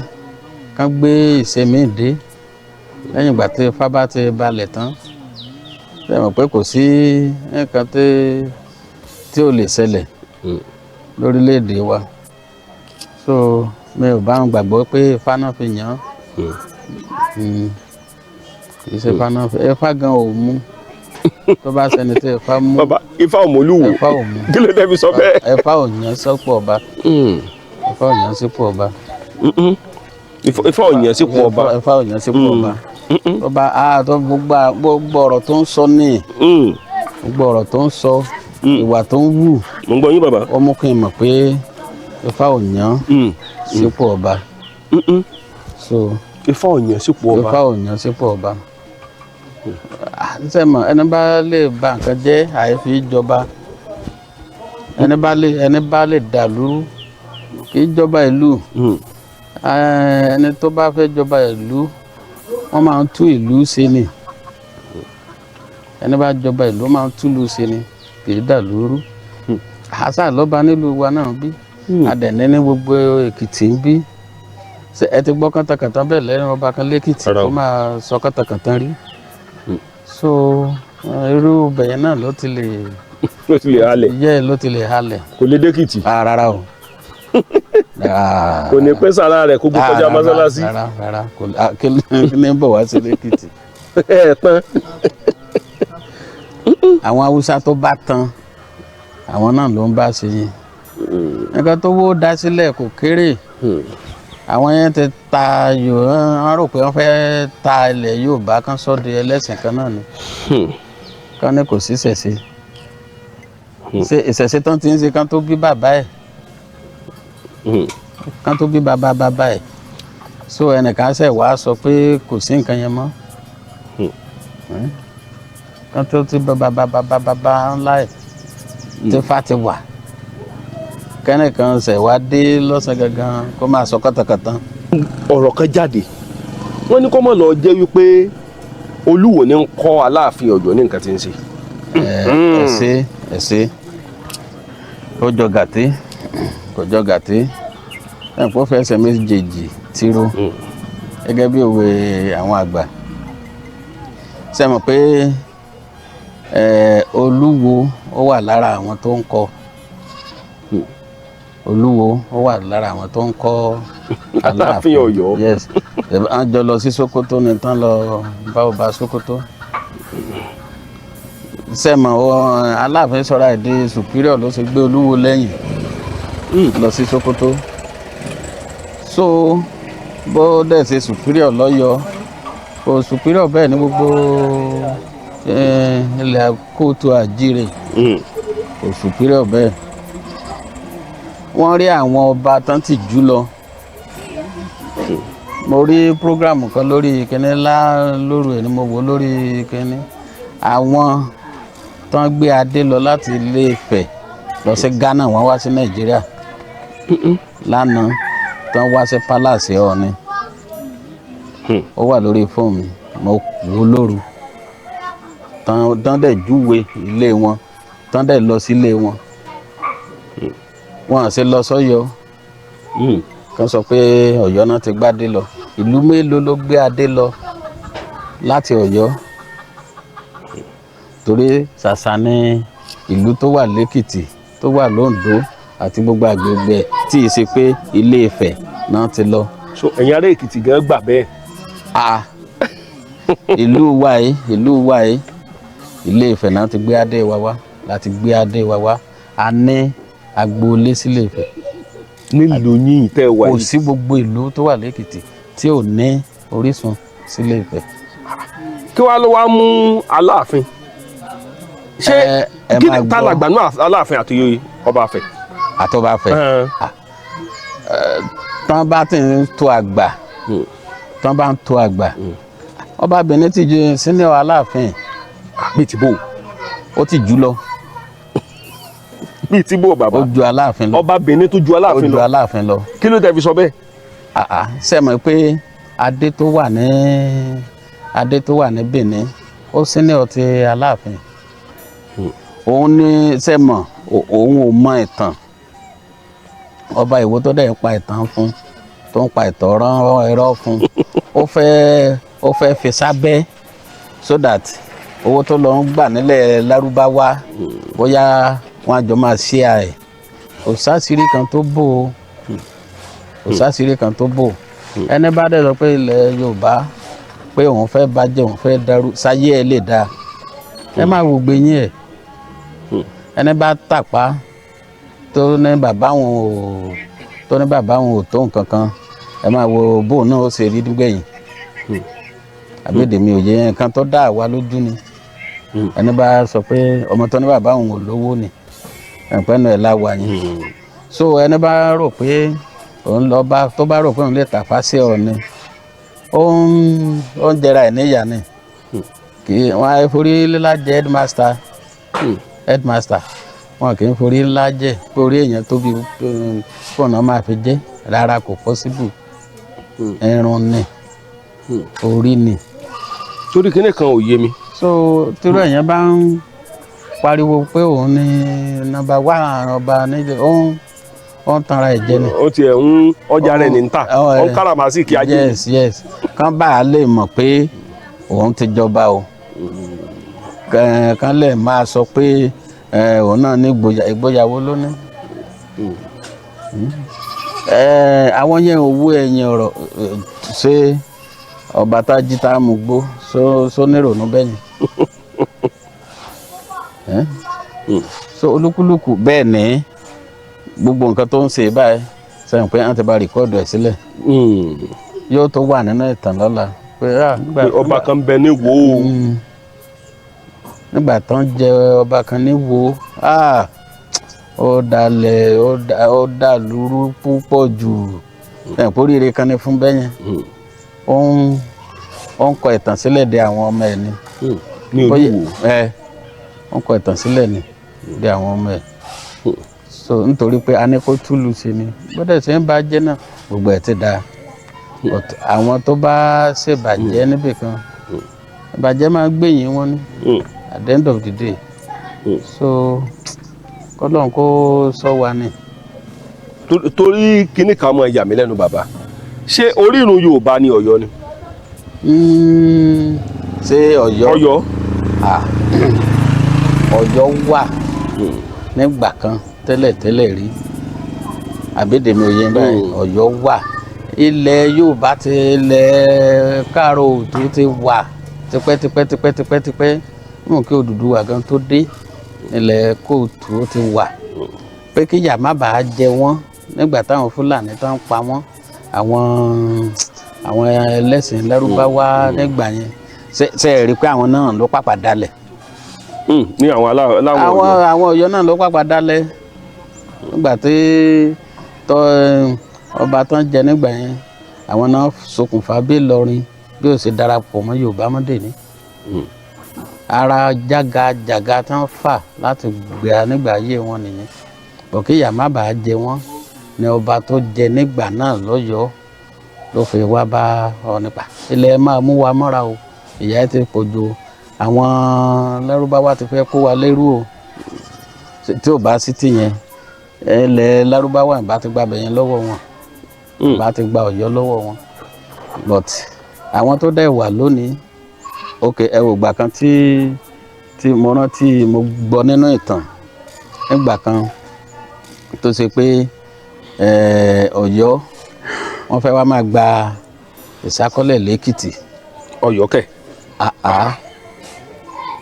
kán gbé ìṣẹ́mi dé lẹ́yìn ìgbà tí Ifá bá ti balẹ̀ tán sẹ́mọ̀ pé kò sí nǹkan tí ò lè ṣẹlẹ̀ lórílẹ̀‐èdè wa so mi ò bá wọn gbàgbọ́ pé Ifá náà fi yàn án ìṣe Ifá náà fi Ifá gan ò mú tó bá sẹni tí Ifá mú bàbá Ifá ò mọ̀lúwò Ifá ò mú kí ló dé fi sọ bẹ́ẹ̀. Ifá ò yàn sípò ọba Ifá ò yàn sípò ọba Ifá ò yàn sípò ọba Ifá ò yàn sípò ọba ọba tó gbogbo ọ̀rọ̀ tó ń sọ ní gbogbo ọ̀rọ̀ tó ń sọ ìwà tó ń wù mo ń gbọ́ yín bàbá ó mú kí n mọ̀ pé Ifá ò yàn sípò ọba so Ifá ò yàn sípò ọba Ifá ò yàn sípò ọba sẹ́mọ̀ ẹni bá lè ba nǹkan jẹ́ àìfi jọba ẹni bá lè dàlúrú kì í jọba ìlú ẹni tó bá fẹ́ jọba ìlú wọ́n máa ń tú ìlú ṣe ni ẹni bá jọba ìlú máa ń túlù ṣe ni kì í dàlúrú àṣà lọ́ba nílùú wa náà bí adẹ̀ní ní gbogbo Èkìtì ń bí ẹ ti gbọ́ kàntàkàntà bẹ́ẹ̀ lẹ́nu ọba kan lẹ́kìtì tó máa sọ kàntàkàntà rí so irú bẹ̀yẹn náà ló ti lè halẹ̀ ló ti lè halẹ̀ kò lè dẹ́kìtì rárá o kò ní pẹ́ sára rẹ̀ kó gbé kọjá mọ́sálásí rárá kí ni bọ̀ wá sí lẹ́kìtì tán àwọn Haúsá tó bá tán àwọn náà ló ń bá ṣe yẹn nǹkan tó wó dá sílẹ̀ kò kéré àwọn yẹn ti ta wọ́n rò pé wọ́n fẹ́ ta ilẹ̀ Yorùbá kan sọ́dọ̀ ẹlẹ́sìn kan náà ni kán ní kò sí ìṣẹ̀ṣe ìṣẹ̀ṣe tán ti ń ṣe kán tó bí bàbá ẹ̀ kán tó bí bàbá ẹ̀ so ẹnìkan ṣẹ̀ wá sọ pé kò sí nǹkan yẹn mọ́ kán tó ti bàbá ńlá ẹ̀ tí Ifá ti wà kẹ́nìkan ṣẹ̀ wá dé lọ́sàn gangan kó máa sọ kọ́tàkọ́tà. ọ̀rọ̀ kan jáde wọ́n ní kó mọ̀ lọ jẹ́ wípé Olúwo ní ń kọ́ Aláàfin Ọ̀yọ́ ní nǹkan tí ń ṣe. ẹ ṣe ó jọ gàté kò jọ gàté ẹ̀pọ̀ fẹsẹ̀ méjèèjì tíró gẹ́gẹ́ bí òwe àwọn àgbà ṣe mọ̀ pé olúwo ó wà lára àwọn tó ń kọ olúwo ó wà lára àwọn tó ń kọ Aláàfin Ọ̀yọ́. yes wọ́n jọ lọ sí Sókótó ní tán lọ bá ọba Sókótó sẹ́mọ̀ Aláàfin sọ̀rọ̀ èdè superior ló ṣe gbé olúwo lẹ́yìn lọ sí Sókótó so bó dẹ̀ ṣe superior lọ́yọ́ kò superior bẹ́ẹ̀ ní gbogbo ilẹ̀ kóòtù àjíire kò superior bẹ́ẹ̀ wọ́n rí àwọn ọba tán ti jù lọ mo rí programu kan lórí kíní lóru ẹ̀ ni mo wò lórí kíní àwọn tán gbé adé lọ láti Ilé Ifẹ̀ lọ sí Ghana wọ́n wá sí Nàìjíríà lánàá tán wá sí palace Ọọ̀ni ó wà lórí fóònù mi mo wò lóru tán dẹ̀ júwe ilé wọn tán dẹ̀ lọ sílé wọn wọn à ṣe lọ sọ́yọ́ kan sọ pé Ọ̀yọ́ náà ti gbádé lọ ìlú mélòó ló gbé adé lọ láti Ọ̀yọ́ torí ṣàṣà ní ìlú tó wà lẹ́kìtì tó wà lóńdó àti gbogbo àgbègbè tí ì ṣe pé Ilé Ifẹ̀ náà ti lọ. so ẹ̀yin ará Èkìtì gan gbà bẹ́ẹ̀. ìlú wa yìí Ilé Ifẹ̀ náà ti gbé adé wa wá láti gbé adé wa wá a ní agboolé sílé Ifẹ̀ nílùú yín tẹ́ wà yìí. kò sí gbogbo ìlú tó wà lẹ́kìtì tí ò ní orísun sílé Ifẹ̀. kí wàá ló wá mú Aláàfin ṣé kí ni tálàgbà náà Aláàfin àti Ọba Ifẹ̀. àtọ́ba Ifẹ̀ tán bá ti ń tó àgbà tán bá ń tó àgbà Ọba Benin ti ju senior Aláàfin bíi ti bò ó ti jù lọ bíi ti bò bàbá ó ju Aláàfin lọ Ọba Benin tó ju Aláàfin lọ ó ju Aláàfin lọ kí ló tẹ́ fi sọ bẹ́ẹ̀. ṣe mọ̀ pé adé tó wà ní Benin ó senior ti Aláàfin òun ní ṣe mọ̀ òun ò mọ ìtàn ọba Ìwó tó dẹ̀ ń pa ìtàn fún tó ń pa ìtàn rán ẹ̀rọ fún ó fẹ́ fi sábẹ́ so that owó tó lọ ń gbà nílẹ̀ Lárúbáwá bóyá wọn àjọ máa ṣe ẹ̀ kò sáṣìírí kan tó bò ẹni bá dẹ̀ sọ pé ilẹ̀ Yorùbá pé òun fẹ́ bàjẹ́ òun fẹ́ dàrú sáyé ẹ̀ lè dáa ẹ máa wò gbẹ̀yìn ẹ̀ ẹni bá tàpá tó ní bàbá wọn ò tó nǹkan kan ẹ máa wo bóun náà ó ṣe rí gbẹ̀yìn àbẹ́dẹ̀mí òye nǹkan tó dá àwa lójú ni ẹni bá sọ pé ọmọ tó ní bàbá òun ò lówó ni ẹ̀pẹ́nu ẹ̀ láwa yẹn so ẹni bá rò pé òun lọ bá tó bá rò pé òun lè tàfá sí Ọọ̀ni ó ń jẹra ẹ̀ níyà ni kì í wọn á forí lílá jẹ headmaster wọn kì í forí ńlá jẹ pé orí èèyàn tóbi fọ̀nà máa fi jẹ rárá kò possible ẹrun ni orí ni. torí kíní kan ò yé mi. so torí èèyàn bá ń pariwo pé òun ní nọ́mbà wá ọba nílé ó ń tanra ẹ̀ jẹ ni. ó tiẹ̀ ń ọjà rẹ̀ ní ń tà ó ń káràmásìkì ajé. yes kán bá a lè mọ̀ pé òun ti jọba o kán lè máa sọ pé òun náà ní ìgboyàwó lónìí. àwọn yẹn owó ẹ̀yìn ọ̀rọ̀ ṣé ọba tá jí tá mú gbó só nírònú bẹ́yìn. so olúkúlùkù bẹ́ẹ̀ ní gbogbo nǹkan tó ń ṣe báyìí sẹ́yìn pé wọ́n ti bá rìkọ́ọ̀dù ẹ̀ sílẹ̀ yóò tó wà nínú ìtàn lọ́la pé ọba kan bẹ ní Ìwó nígbà tán jẹ ọba kan ní Ìwó ó dalẹ̀ ó dàlúrú púpọ̀ jù ẹ̀pọ̀rìrì kan ní fún bẹ́yẹn ó ń kọ ìtàn sílẹ̀ de àwọn ọmọ ẹ̀ ni ní Olúwo ó ń kọ ìtàn sílẹ̀ ni de àwọn ọmọ ẹ̀ so nítorí pé a ní kó túlù sí ni gbọ́dọ̀ ṣe ń bá jẹ́ náà gbogbo ẹ̀ ti dáa àwọn tó bá ṣèbàjẹ́ níbìkan ìbàjẹ́ máa gbẹ̀yìn wọn ni at the end of the day so Ọlọ́run kó sọ wa ni. torí kíní kan mọ ìyà mí lẹ́nu bàbá ṣé orírun Yorùbá ni Ọ̀yọ́ ni. Ṣé Ọ̀yọ́ Ọ̀yọ́. Ọ̀yọ́ wà nígbà kan tẹ́lẹ̀ rí àbídèmí òye báyìí Ọ̀yọ́ wà ilẹ̀ Yorùbá ti ilẹ̀ Káàárọ̀ Oòduà ti wà tipẹ́ mú kí Odùduwà gan tó dé ilẹ̀ kóòtù ó ti wà pé kíyà má bàa jẹ wọ́n nígbà táwọn Fúlàní tó ń pa wọ́n àwọn ẹlẹ́sìn Lárúbáwá nígbà yẹn ṣe é rí i pé àwọn náà ló pàpà dalẹ̀. ní àwọn aláwọ̀ Ọ̀yọ́. àwọn Ọ̀yọ́ náà ló pàpà dalẹ̀ nígbà tí ọba tó ń jẹ nígbà yẹn àwọn náà ṣokùnfà bí Ìlọrin bí ó ṣe darapọ̀ mọ́ Yorùbá mọ́dé ni. Ara jàgà tó ń fà láti gbéra nígbà ayé wọn nìyẹn bọ̀kíyà má bàa jẹ wọ́n ni ọba tó jẹ nígbà náà lọ́yọ̀ọ́ ló fi wá bá ọ nípa ilẹ̀ máa mú wa mọ́ra o ìyà ẹ ti pọ̀ jù àwọn Lárúbáwá ti fẹ́ kó wa lẹ́rú o tí ò bá sí tìyẹn ilẹ̀ Lárúbáwá ìbá ti gba bẹ̀yẹn lọ́wọ́ wọn ìbá ti gba Ọ̀yọ́ lọ́wọ́ wọn but àwọn tó dẹ̀ wà lónìí ok ẹ wò gbà kan tí mo rántí mo gbọ́ nínú ìtàn nígbà kan tó ṣe pé Ọ̀yọ́ wọ́n fẹ́ wá máa gba ìsákọ́lẹ̀ lẹ́kìtì. Ọ̀yọ́ kẹ̀.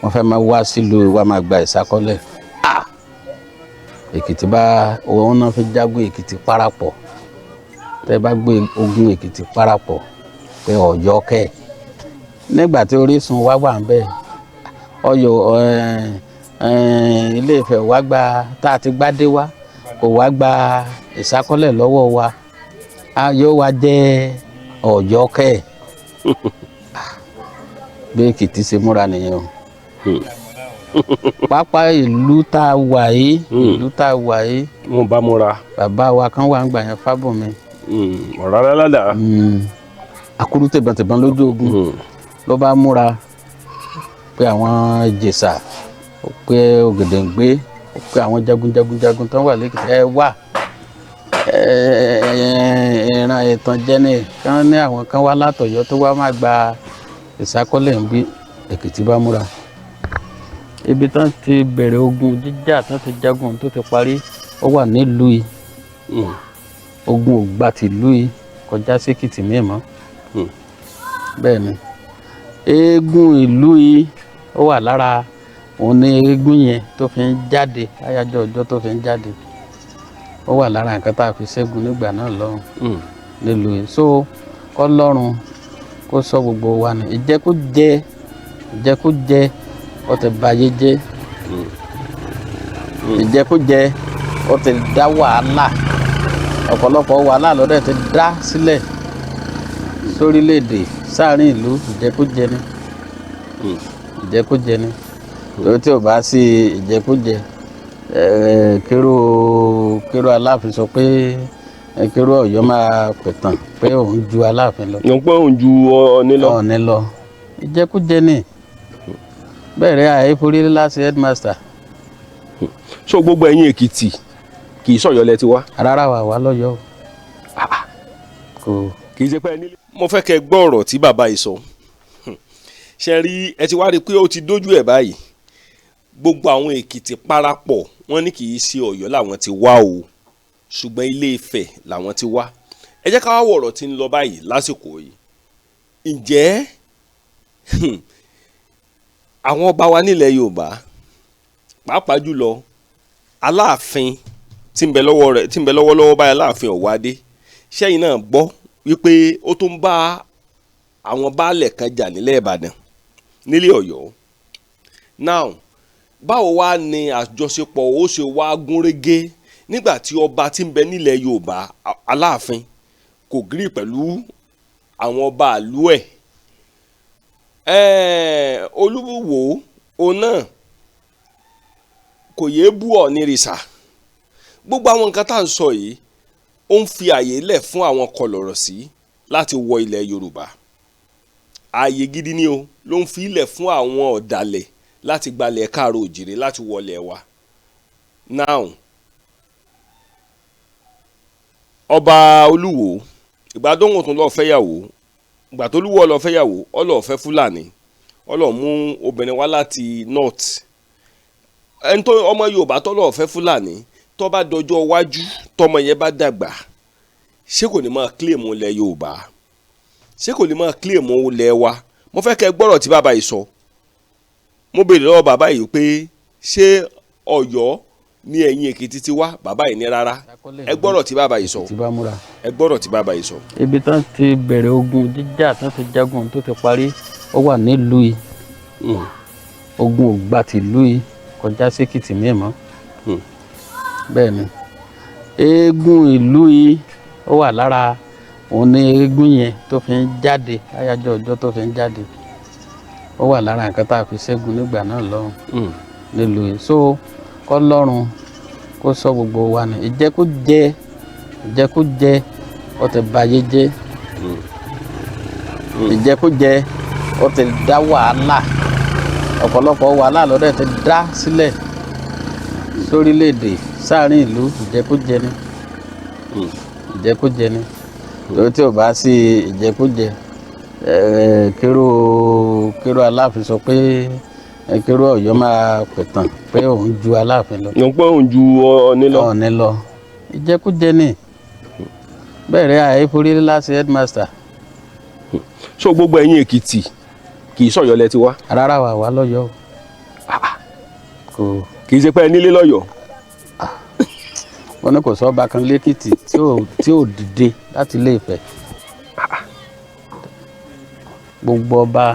wọ́n fẹ́ máa wá sílùú wa máa gba ìsákọ́lẹ̀. Èkìtì bá òun náà fi jágun Èkìtì parapọ̀ tẹ́ bá gbé ogun Èkìtì parapọ̀ pé Ọ̀yọ́ kẹ̀. Nígbà tí Orísun wá wà ń bẹ̀ Ọ̀yọ́ Ilé Ifẹ̀ wá gba tá a ti gbádé wá kò wá gba ìsákọ́lẹ̀ lọ́wọ́ wa yóò wá jẹ́ Ọ̀yọ́ kẹ̀. Bí Èkìtì ṣe múra nìyẹn o. Pápá ìlú tá a wà yìí wọn bá múra. Bàbá wa kan wà ń gbà yẹn Fábùnmi. Ọ̀rá lálá. Akúrú tẹ̀bọ̀ntẹ̀bọ̀n lójú ogun ló bá múra pé àwọn Ìjẹ̀ṣà pé Ògèdèngbé pé àwọn jagun tó wà lẹ́kìtì ẹ wà ìran ìtànjẹ ni kán ní àwọn kan wá látọ̀yọ́ tó wá máa gba ìsákọ́lẹ̀ ń bí Èkìtì bá múra. Ibi tán ti bẹ̀rẹ̀ ogun jíjà tán ti jagun tó ti parí ó wà nílùú yìí ogun ò gba tìlú yìí kọjá sí Èkìtì mímọ́ bẹ́ẹ̀ ni eégún ìlú yìí ó wà lára òun ní eégún yẹn tó fi ń jáde àyájọ́ ọjọ́ tó fi ń jáde ó wà lára nǹkan tá a fi ṣẹ́gun nígbà náà lọ́rùn nílùú yìí so kọ́lọ́run kó sọ gbogbo wa ní ìjẹkújẹ ó ti bayé jẹ́ ìjẹkújẹ ó ti dá wàhálà ọ̀pọ̀lọpọ̀ wàhálà lọ́dẹ̀ ti dá sílẹ̀ sórílẹ̀-èdè sáàrin ìlú ìjẹkújẹ ni lórí tí ò bá sí ìjẹkújẹ kérò Aláàfin sọ pé kérò Ọ̀yọ́ máa pẹ̀tàn pé òun ju Aláàfin lọ. yàn pé òun ju Ọọ̀ni lọ ìjẹkújẹ ni bẹ́ẹ̀ rẹ̀ àìforí láti headmaster. so gbogbo ẹ̀yin Èkìtì kì í sọ̀yọ́ lẹ ti wá. rárá wà lọ́yọ́ kò. kì í ṣe pé ẹ nílé. mo fẹ́ kẹ́ gbọ́ ọ̀rọ̀ tí bàbá yìí sọ ṣe rí ẹ ti wá rí i pé ó ti dójú ẹ̀ báyìí gbogbo àwọn Èkìtì parapọ̀ wọ́n ní kì í ṣe Ọ̀yọ́ làwọn ti wá o ṣùgbọ́n Ilé Ifẹ̀ làwọn ti wá ẹ jẹ́ ká wá wọ̀ ọ̀rọ̀ tí ń lọ báyìí lásìkò yìí ǹjẹ́ àwọn ọba wa nílẹ̀ Yorùbá pàápàá jùlọ Aláàfin tí ń bẹ lọ́wọ́lọ́wọ́ báyìí Aláàfin Ọ̀wádé ṣẹ́yìn náà gbọ́ wípé ó tún bá àwọn baálẹ̀ kan jà nílẹ̀ Ìbàdàn nílé Ọ̀yọ́ now báwo wá ni àjọṣepọ̀ ó ṣe wá gúnrégé nígbà tí ọba tí ń bẹ nílẹ̀ Yorùbá Aláàfin kò gírí pẹ̀lú àwọn ọba àlú ẹ̀ Olúwo òun náà kò yéé bú Ọ̀nìrìṣà gbogbo àwọn nǹkan tá à ń sọ yìí ó ń fi àyè lẹ̀ fún àwọn kọlọ̀rọ̀ sí láti wọ ilẹ̀ Yorùbá ààyè gidi ni o ló ń fi ilẹ̀ fún àwọn ọ̀dàlẹ̀ láti gbalẹ̀ káàró òjìrè láti wọlé wa now ọba Olúwo ìgbà tó ń tún lọ fẹ́yàwó ìgbà tó Olúwo lọ fẹ́yàwó ó lọ fẹ́ Fúlàní ó lọ mú obìnrin wá láti north ẹni tó ọmọ Yorùbá tó lọ fẹ́ Fúlàní tó bá dọjọ́ iwájú tọmọ yẹn bá dàgbà ṣé kò ní máa claim ilẹ̀ Yorùbá ṣé kò ní máa claim ilẹ̀ wa mo fẹ́ kẹ́ gbọ́rọ̀ tí bàbá yìí sọ mo béèrè lọ́wọ́ bàbá yìí pé ṣé Ọ̀yọ́ ní ẹ̀yìn Èkìtì ti wá bàbá yìí ní rárá ẹ gbọ́rọ̀ tí bàbá yìí sọ ẹ gbọ́rọ̀ tí bàbá yìí sọ. ibi tán ti bẹ̀rẹ̀ ogun jíjà tán ti jagun tó ti parí ó wà nílùú yìí ogun ò gba tìlú yìí kọjá sí Èkìtì mìíràn bẹ́ẹ̀ ni eégún ìlú yìí ó wà lára òun ní eégún yẹn tó fi ń jáde àyájọ́ ọjọ́ tó fi ń jáde ó wà lára nǹkan tá a fi ṣẹ́gun nígbà náà lọ́hùn nílùú yìí so kọ́lọ́run kó sọ gbogbo wa ní ìjẹkújẹ ó ti bayé jẹ́ ìjẹkújẹ ó ti dá wàhálà ọ̀pọ̀lọpọ̀ wàhálà lọ́dẹ̀ ti dá sílẹ̀ sórílẹ̀-èdè sáàrin ìlú ìjẹkújẹ ni lórí tí ò bá sí ìjẹkújẹ kérò Aláàfin sọ pé kérò Ọ̀yọ́ máa pẹ̀tàn pé òun ju Aláàfin lọ. yàn pé òun ju Ọọ̀ni lọ ìjẹkújẹ ni bẹ́ẹ̀ rẹ̀ àìforí láti headmaster. so gbogbo ẹ̀yin Èkìtì kì í sọ̀yọ́ lẹ ti wá. rárá wà lọ́yọ́ kò kì í ṣe pé ẹ nílé lọ́yọ́. wọn ní kò sọ́ba kan lẹ́kìtì tí ò dìde láti Ilé Ifẹ̀ gbogbo ọba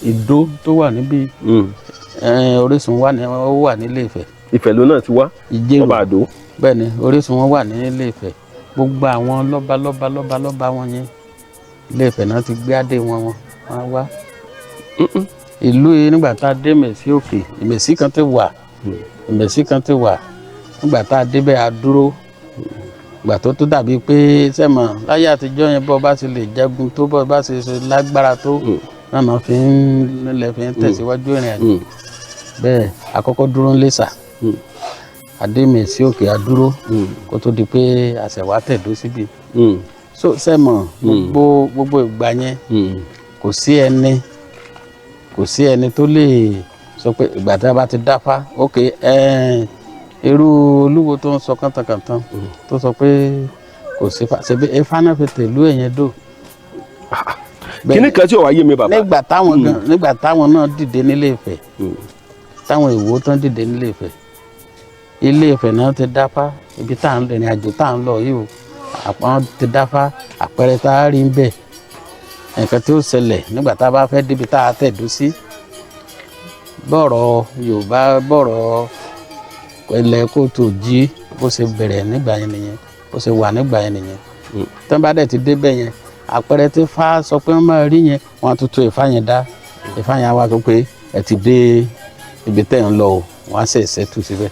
Ìdó tó wà níbí Orísun wà ní Ilé Ifẹ̀. Ifẹ̀ ló náà ti wá ọba Àdó. bẹ́ẹ̀ ni Orísun wọn wà ní Ilé Ifẹ̀ gbogbo àwọn lọ́ba wọn yẹn Ilé Ifẹ̀ náà ti gbé adé wọn wá. ìlú yìí nígbà tá a dé Mẹ̀sí Òkè Ìmẹ̀sí kan ti wà nígbà tá a débẹ̀ a dúró ìgbà tó dàbí pé sẹ́mọ̀ láyé àtijọ́ yẹn bọ́ bá ṣe lè jagun tó bọ́ bá ṣe lágbára tó náà fi ń tẹ̀síwájú ìrìn àjò bẹ́ẹ̀ àkọ́kọ́ dúró ńlẹ́sà adé Mẹ̀sí Òkè a dúró kó tó di pé àṣẹwà tẹ̀dó síbi so sẹ́mọ̀ gbogbo ìgbà yẹn kò sí ẹni tó lè sọ pé ìgbà tí a bá ti dáfá irú Olúwo tó ń sọ kàntàkàntàn tó sọ pé kò sí ṣebí Ifá náà fi tẹ̀lú ẹ̀yẹn dò. kíní kan tí ò wá yé mi bàbá. nígbà táwọn náà dìde nílé Ifẹ̀ táwọn Ìwó tán dìde nílé Ifẹ̀ Ilé Ifẹ̀ náà ti dáfá ibi tá à ń rìnrìn àjò tá à ń lọ yìí o àwọn ti dáfá àpẹẹrẹ tá a rí ń bẹ̀ nǹkan tí ó ṣẹlẹ̀ nígbà tá a bá fẹ́ débi tá a tẹ̀dó sí bọ́ọ̀rọ̀ Yorùbá bọ́ọ̀rọ̀ ilẹ̀ Kóòtù Òjí bó ṣe bẹ̀rẹ̀ nígbà yẹn nìyẹn bó ṣe wà nígbà yẹn nìyẹn tí wọ́n bá dẹ̀ ti débẹ̀ yẹn àpẹẹrẹ tí Ifá sọ pé wọ́n máa rí yẹn wọ́n á tuntun Ifá yẹn dá Ifá yẹn á wá sọ pé ẹ ti dé ibi tẹ́ ń lọ o wọ́n á ṣẹ̀ṣẹ̀ tù síbẹ̀.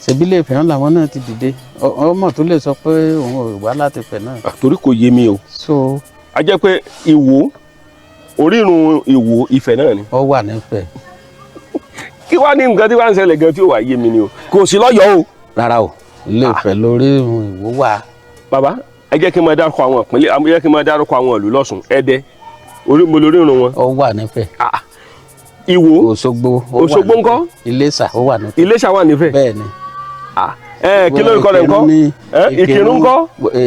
ṣebí Ilé Ifẹ̀ làwọn náà ti dìde ọmọ tó lè sọ pé òun ò wá láti Ifẹ̀ náà. torí kò yé mi o. so a jẹ́ pé Ìwó orírun Ìwó Ifẹ̀ náà ni. ó wà nífẹ̀ẹ́. kí wàá ní nǹkan tí wàá ń ṣẹlẹ̀ gan tí ò wá yé mi ni o kò sí lọ́yọ̀ọ́ o. rárá o Ilé Ifẹ̀ lórí Ìwó wà. bàbá ẹ jẹ́ kí n máa dárúkọ àwọn ìpínlẹ̀ ẹ jẹ́ kí n máa dárúkọ àwọn ìlú lọ́sùn Ẹdẹ mo lórí irun wọn. ó wà nífẹ̀ẹ́. Ìwó Òṣogbo ńkọ́. Iléṣà ó wà nífẹ̀ẹ́. Iléṣà wà nífẹ̀ẹ́. bẹ́ẹ̀ ni. kí ló ń kọ́ rẹ̀ ńkọ́. Ìkìrun ńkọ́.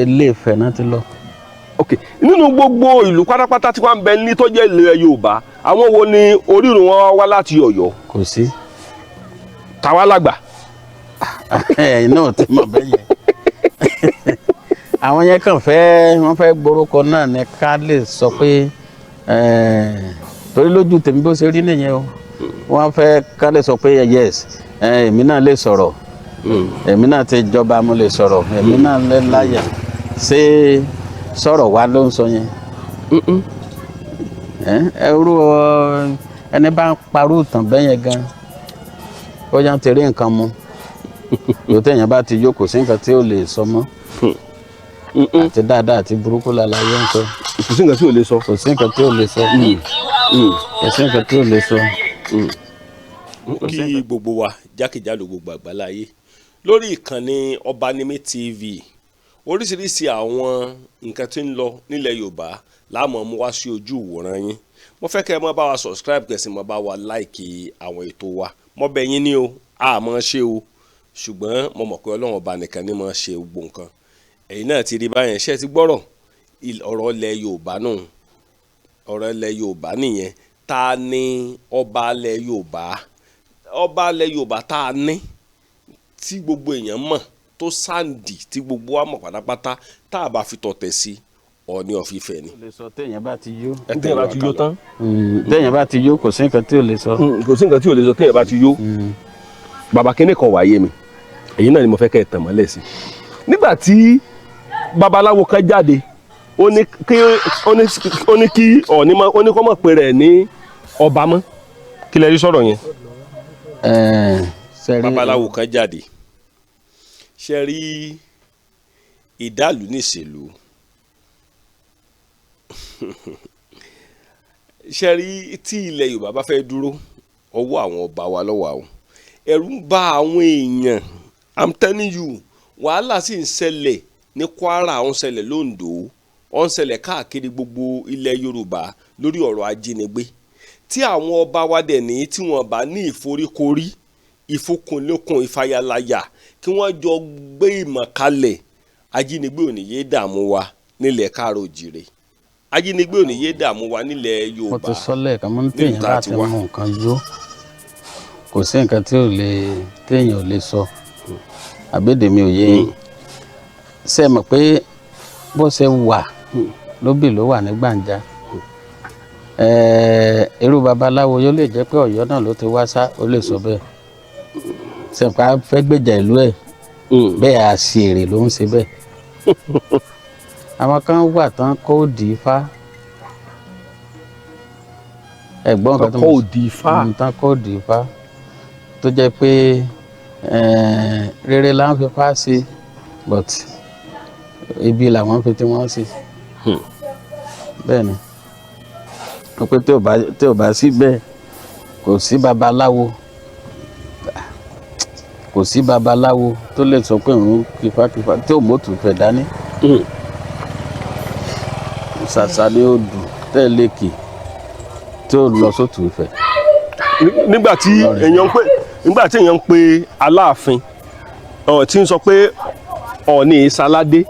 Ilé Ifẹ̀ náà ti lọ. ok nínú gbogbo ìlú pátápátá tí wọ́n ń bẹ ní tó jẹ́ ilẹ̀ Yorùbá àwọn wo ni orírun wọn wá láti Ọ̀yọ́. kò sí. tàwa lágbà. ẹ̀yin náà ti mọ̀ bẹ́ẹ̀ yẹn. àwọn yẹn kàn wọ́n fẹ́ gborúkọ náà ní ká lè sọ pé torí lójú tèmi bó ṣe rí nìyẹn o wọ́n fẹ́ ká lè sọ pé yes èmi náà lè sọ̀rọ̀ èmi náà ti jọba mo lè sọ̀rọ̀ èmi náà lè láyà ṣé sọ̀rọ̀ wa ló ń sọ yẹn. ẹni bá ń parú ìtàn bẹ́yẹn gan ó yá ń tẹ̀lé nǹkan mu yóò tẹ̀yìn bá ti jókòó sí nǹkan tí ó lè sọ mọ́ àti dáadáa àti burúkú lálàyé ń sọ. kò sí nǹkan tí ò lè sọ. kò sí nǹkan tí ò lè sọ. kò sí nǹkan tí ò lè sọ. kí gbogbo wa jákèjádò gbogbo àgbáláyé lórí ìkànnì Ọbanimi TV oríṣiríṣi àwọn nǹkan tí ń lọ nílẹ̀ Yorùbá láàmú mú wá sí ojú ìwòran yín. Mo fẹ́ kẹ́ ẹ máa bá wa subscribe kẹ́ ẹ sì máa bá wa like àwọn ètò wa. Mo bẹ̀ yín ní o àmọ́ ṣe o ṣùgbọ́n mo mọ̀ pé Ọlọ́run ọba nìkan ni máa ṣe gbogbo nǹkan. Ẹ̀yin náà ti rí báyẹn ṣé ti gbọ́rọ̀ ọ̀rọ̀ ilẹ̀ Yorùbá náà ọ̀rọ̀ ilẹ̀ Yorùbá nìyẹn. Ta ni ọba ilẹ̀ Yorùbá? Ọba ilẹ̀ Yorùbá tá a ní tí gbogbo èèyàn mọ̀ tó sáǹdì tí gbogbo wa mọ̀ pátápátá tá a bá fi tọ̀tẹ̀ sí Ọọ̀ni of Ifẹ̀ ni. lè sọ téèyàn bá ti yó. téèyàn bá ti yó tán. téèyàn bá ti yó kò sí nǹkan tí ò lè sọ. kò sí nǹkan tí ò lè sọ téèyàn bá ti yó. bàbá kínní kan wáyé mi èyí náà ni mo fẹ́ kẹ́ ẹ tàn mọ́lẹ̀ sí. nígbà tí babaláwo kan jáde ó ní kí Ọọ̀ni kó mọ̀ pé rẹ̀ ní ọba mọ́ kí lẹ rí sọ̀rọ̀ yẹn. babaláwo kan jáde ṣe rí ìdálù níṣèlú ṣe rí tí ilẹ̀ Yorùbá bá fẹ́ dúró ọwọ́ àwọn ọba wa lọ́wọ́ àwọn ẹ̀rù ń bà àwọn èèyàn I'm telling you wàhálà sì ń ṣẹlẹ̀ ní Kwara ó ń ṣẹlẹ̀ l'Ondo ó ń ṣẹlẹ̀ káàkiri gbogbo ilẹ̀ Yorùbá lórí ọ̀rọ̀ ajínigbé tí àwọn ọba wa dẹ̀ ní tí wọ́n bá ní ìforíkorí ìfokùnlókun ìfàyàláyà kí wọ́n jọ gbé ìmọ̀ kalẹ̀ ajínigbé ò ní yé dààmú wa nílẹ̀ Káàárọ̀-o-jíire ajínigbé ò ní yé dààmú wa nílẹ̀ Yorùbá. mo ti sọ lẹ́ẹ̀kan mo ní téèyàn bá ti mú nǹkan yó kò sí nǹkan tí téèyàn ò lè sọ àbédèmí ò yé yín ṣe mọ̀ pé bó ṣe wà lóbì ló wà ní gbàǹjà irú babaláwo yóò lè jẹ́ pé Ọ̀yọ́ náà ló ti wá sá ó lè sọ bẹ́ẹ̀ ṣèpá fẹ́ gbèjà ìlú ẹ̀ bẹ́ẹ̀ àṣìírè ló ń ṣe bẹ́ẹ̀ àwọn kan wà tán kóòdì Ifá ẹ̀gbọ́n kan tó mọ̀ tán kóòdì Ifá tó jẹ́ pé rere là ń fi fá sí but ibi làwọn fi tí wọ́n sí bẹ́ẹ̀ ni wọ́n pé tí ò bá sí bẹ́ẹ̀ kò sí babaláwo tó lè sọ pé òun kífákífá tí ò mọ́tò fẹ̀ dání ṣàṣà ni ó dùn tẹ́lẹ̀kì tí ó lọ sótù Ifẹ̀. nígbà tí èèyàn ń pe Aláàfin tí ń sọ pé Ọọ̀ni ìsáládé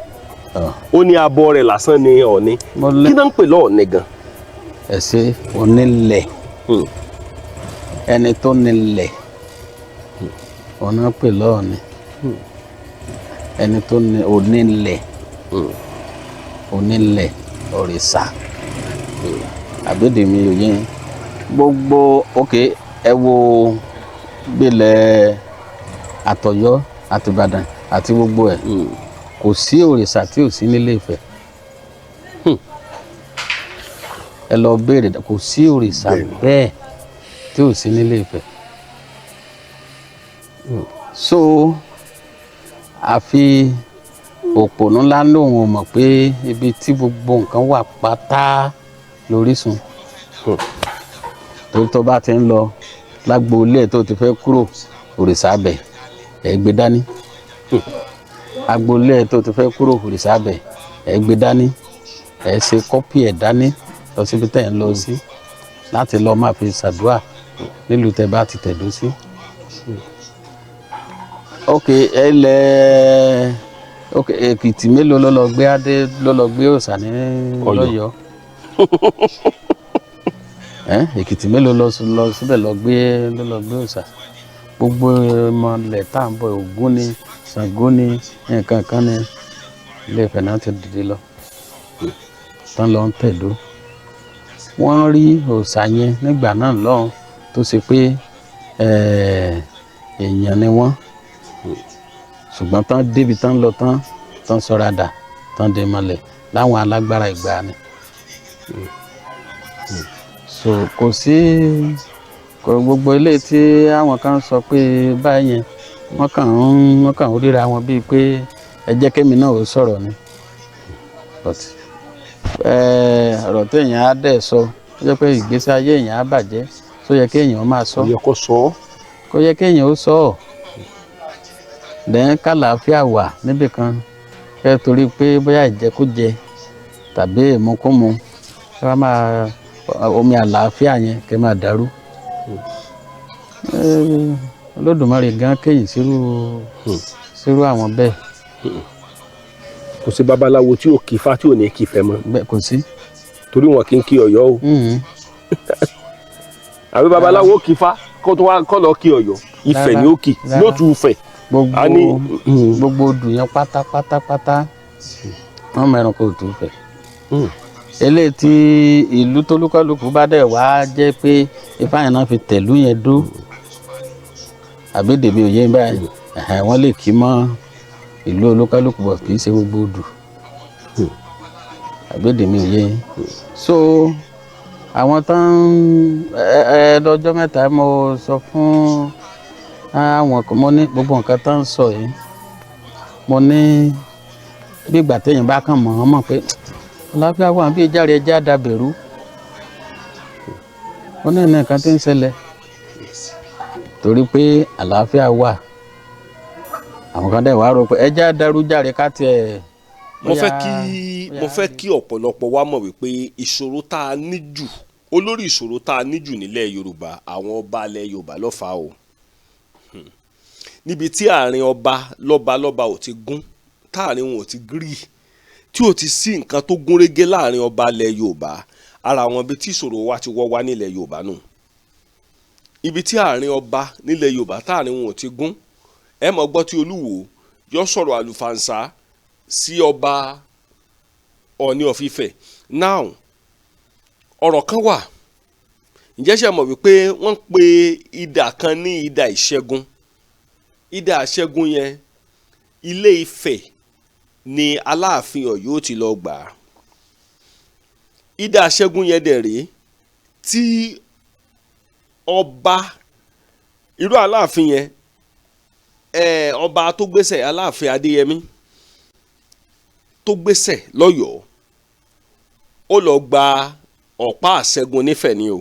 ó ní abọ́ rẹ̀ lásán ni Ọọ̀ni kí náà ń pè lọ́ọ̀ni gan. ẹ ṣe onílẹ̀ ẹni tó nílẹ̀ ọ̀nà pè lọ́ọ̀ni ẹni tó ní onílẹ̀ òrìṣà àbédèmí òye gbogbo òkè ẹ wo gbélé àtọ̀yọ́ àti Ìbàdàn àti gbogbo ẹ̀ kò sí òrìṣà tí ò sí nílé Ifẹ̀ ẹ lọ béèrè kò sí òrìṣà bẹ́ẹ̀ tí ò sí nílé Ifẹ̀ so àfi òpònú ńlá lòun ò mọ̀ pé ibi tí gbogbo nǹkan wà pátá lórísun tó bá ti ń lọ lágbo ilé tó ti fẹ́ kúrò òrìṣà bẹ̀ ẹ̀ gbé dání agbo ilé tó ti fẹ́ kúrò òrìṣà bẹ̀ ẹ̀ gbé dání ẹ̀ ṣe kọ́pì ẹ̀ dání lọ síbi tẹ̀ ń lọ sí láti lọ máa fi ṣàdúrà nílùú tẹ bá ti tẹ̀dó sí. ok ok Èkìtì mélòó ló lọ gbé adé ló lọ gbé òòṣà ní lọ́yọ̀ọ́ Èkìtì mélòó lọ síbẹ̀ lọ gbé òòṣà gbogbo ìmọ̀lẹ̀ tá à ń bọ̀ Ògún ni Ṣàngó ni nǹkan kan ni Ilé Ifẹ̀ náà ti dìde lọ tán lọ ń tẹ̀dó wọ́n rí òòṣà yẹn nígbà náà lọ́hùn tó ṣe pé èèyàn ni wọ́n ṣùgbọ́n tán débi tán lọ tán sọra dà tán dé mọ́lẹ̀ láwọn alágbára ìgbà ni so kò sí gbogbo ilé tí àwọn kan sọ pé báyẹn wọ́n kàn ń ríra wọn bíi pé ẹ jẹ́ kémi náà ó sọ̀rọ̀ ni but ọ̀rọ̀ téèyàn á dẹ̀ sọ ó jẹ́ pé ìgbésí ayé èèyàn á bàjẹ́ tó yẹ kéèyàn máa sọ. ó yẹ kó sọ ọ́. ó yẹ kéèyàn ó sọ ọ́ dẹ́n kàlàáfíà wà níbì kan kẹ́ torí pé bóyá ìjẹkújẹ tàbí ìmukúmu kẹ́ wá máa omi àlàáfíà yẹn kẹ́ máa dàrú. Olódùmarè gan kéyìn sírú àwọn bẹ́ẹ̀. kò sí babaláwo tí ò kí ifá tí ò ní kí Ifẹ̀ mọ́. Bẹ́ẹ̀ kò sí. torí wọn kì í kí Ọ̀yọ́ o. àbí babaláwo kí ifá kó tó wá kọ́ lọ kí Ọ̀yọ́ Ifẹ̀ ni ó kì yóò tún Ifẹ̀. gbogbo odù yẹn pátápátá wọn mẹ́rin kò tún Ifẹ̀. eléyìí tí ìlú tólúkálùkù bá dẹ̀ wá jẹ́ pé ifá yẹn náà fi tẹ̀lú yẹn dó àbí dèbí òye báyìí wọ́n lè kí mọ́ ìlú olúkálùkù bọ̀ kì í ṣe gbogbo odù àbí dèbí òye. so àwọn tán ẹ̀ẹ́dọ́jọ́ mẹ́ta mo sọ fún àwọn mo ní gbogbo nǹkan tán ń sọ yìí mo ní bí ìgbà téèyàn bá kàn mọ̀ ọ́n mọ̀ pé àlàáfíà wà bí ìjà rẹ̀ já dàbẹ̀rú ó ní nǹkan tó ń ṣẹlẹ̀ torí pé àlàáfíà wà àwọn kan dẹ̀ wá rò pé ẹja dàrú jàre ká tiẹ̀. mo fẹ́ kí ọ̀pọ̀lọpọ̀ wa mọ̀ wípé ìṣòro tá a ní jù olórí ìṣòro tá a ní jù nílẹ̀ Yorùbá àwọn ọba ilẹ̀ Yorùbá ló fà o níbi tí àárín ọba lọ́ba ò ti gún táàrin wọn ò ti gírí tí ò ti sí nǹkan tó gún régé láàrin ọba ilẹ̀ Yorùbá ara wọn bí tí ìṣòro wa ti wọ́ wá nílẹ̀ Yorùbá nù ibi tí àárín ọba nílẹ̀ Yorùbá táàrin wọn ò ti gún ẹ mọ̀ gbọ́ tí Olúwo yọ sọ̀rọ̀ àlùfànṣá sí ọba Ọọ̀ni of Ifẹ̀ now ọ̀rọ̀ kan wà ǹjẹ́ ṣe mọ̀ wípé wọ́n pe idà kan ní idà ìṣẹ́gun idà ìṣẹ́gun yẹn Ilé Ifẹ̀ ni Aláàfin Ọ̀yọ́ ti lọ gbà á idà ìṣẹ́gun yẹn dẹ̀ rèé tí ọba irú Aláàfin yẹn ọba tó gbéṣẹ̀ Aláàfin Adéyẹmí tó gbéṣẹ̀ lọ́yọ̀ọ́ ó lọ gba ọ̀pá àṣẹ́gun nífẹ̀ ni o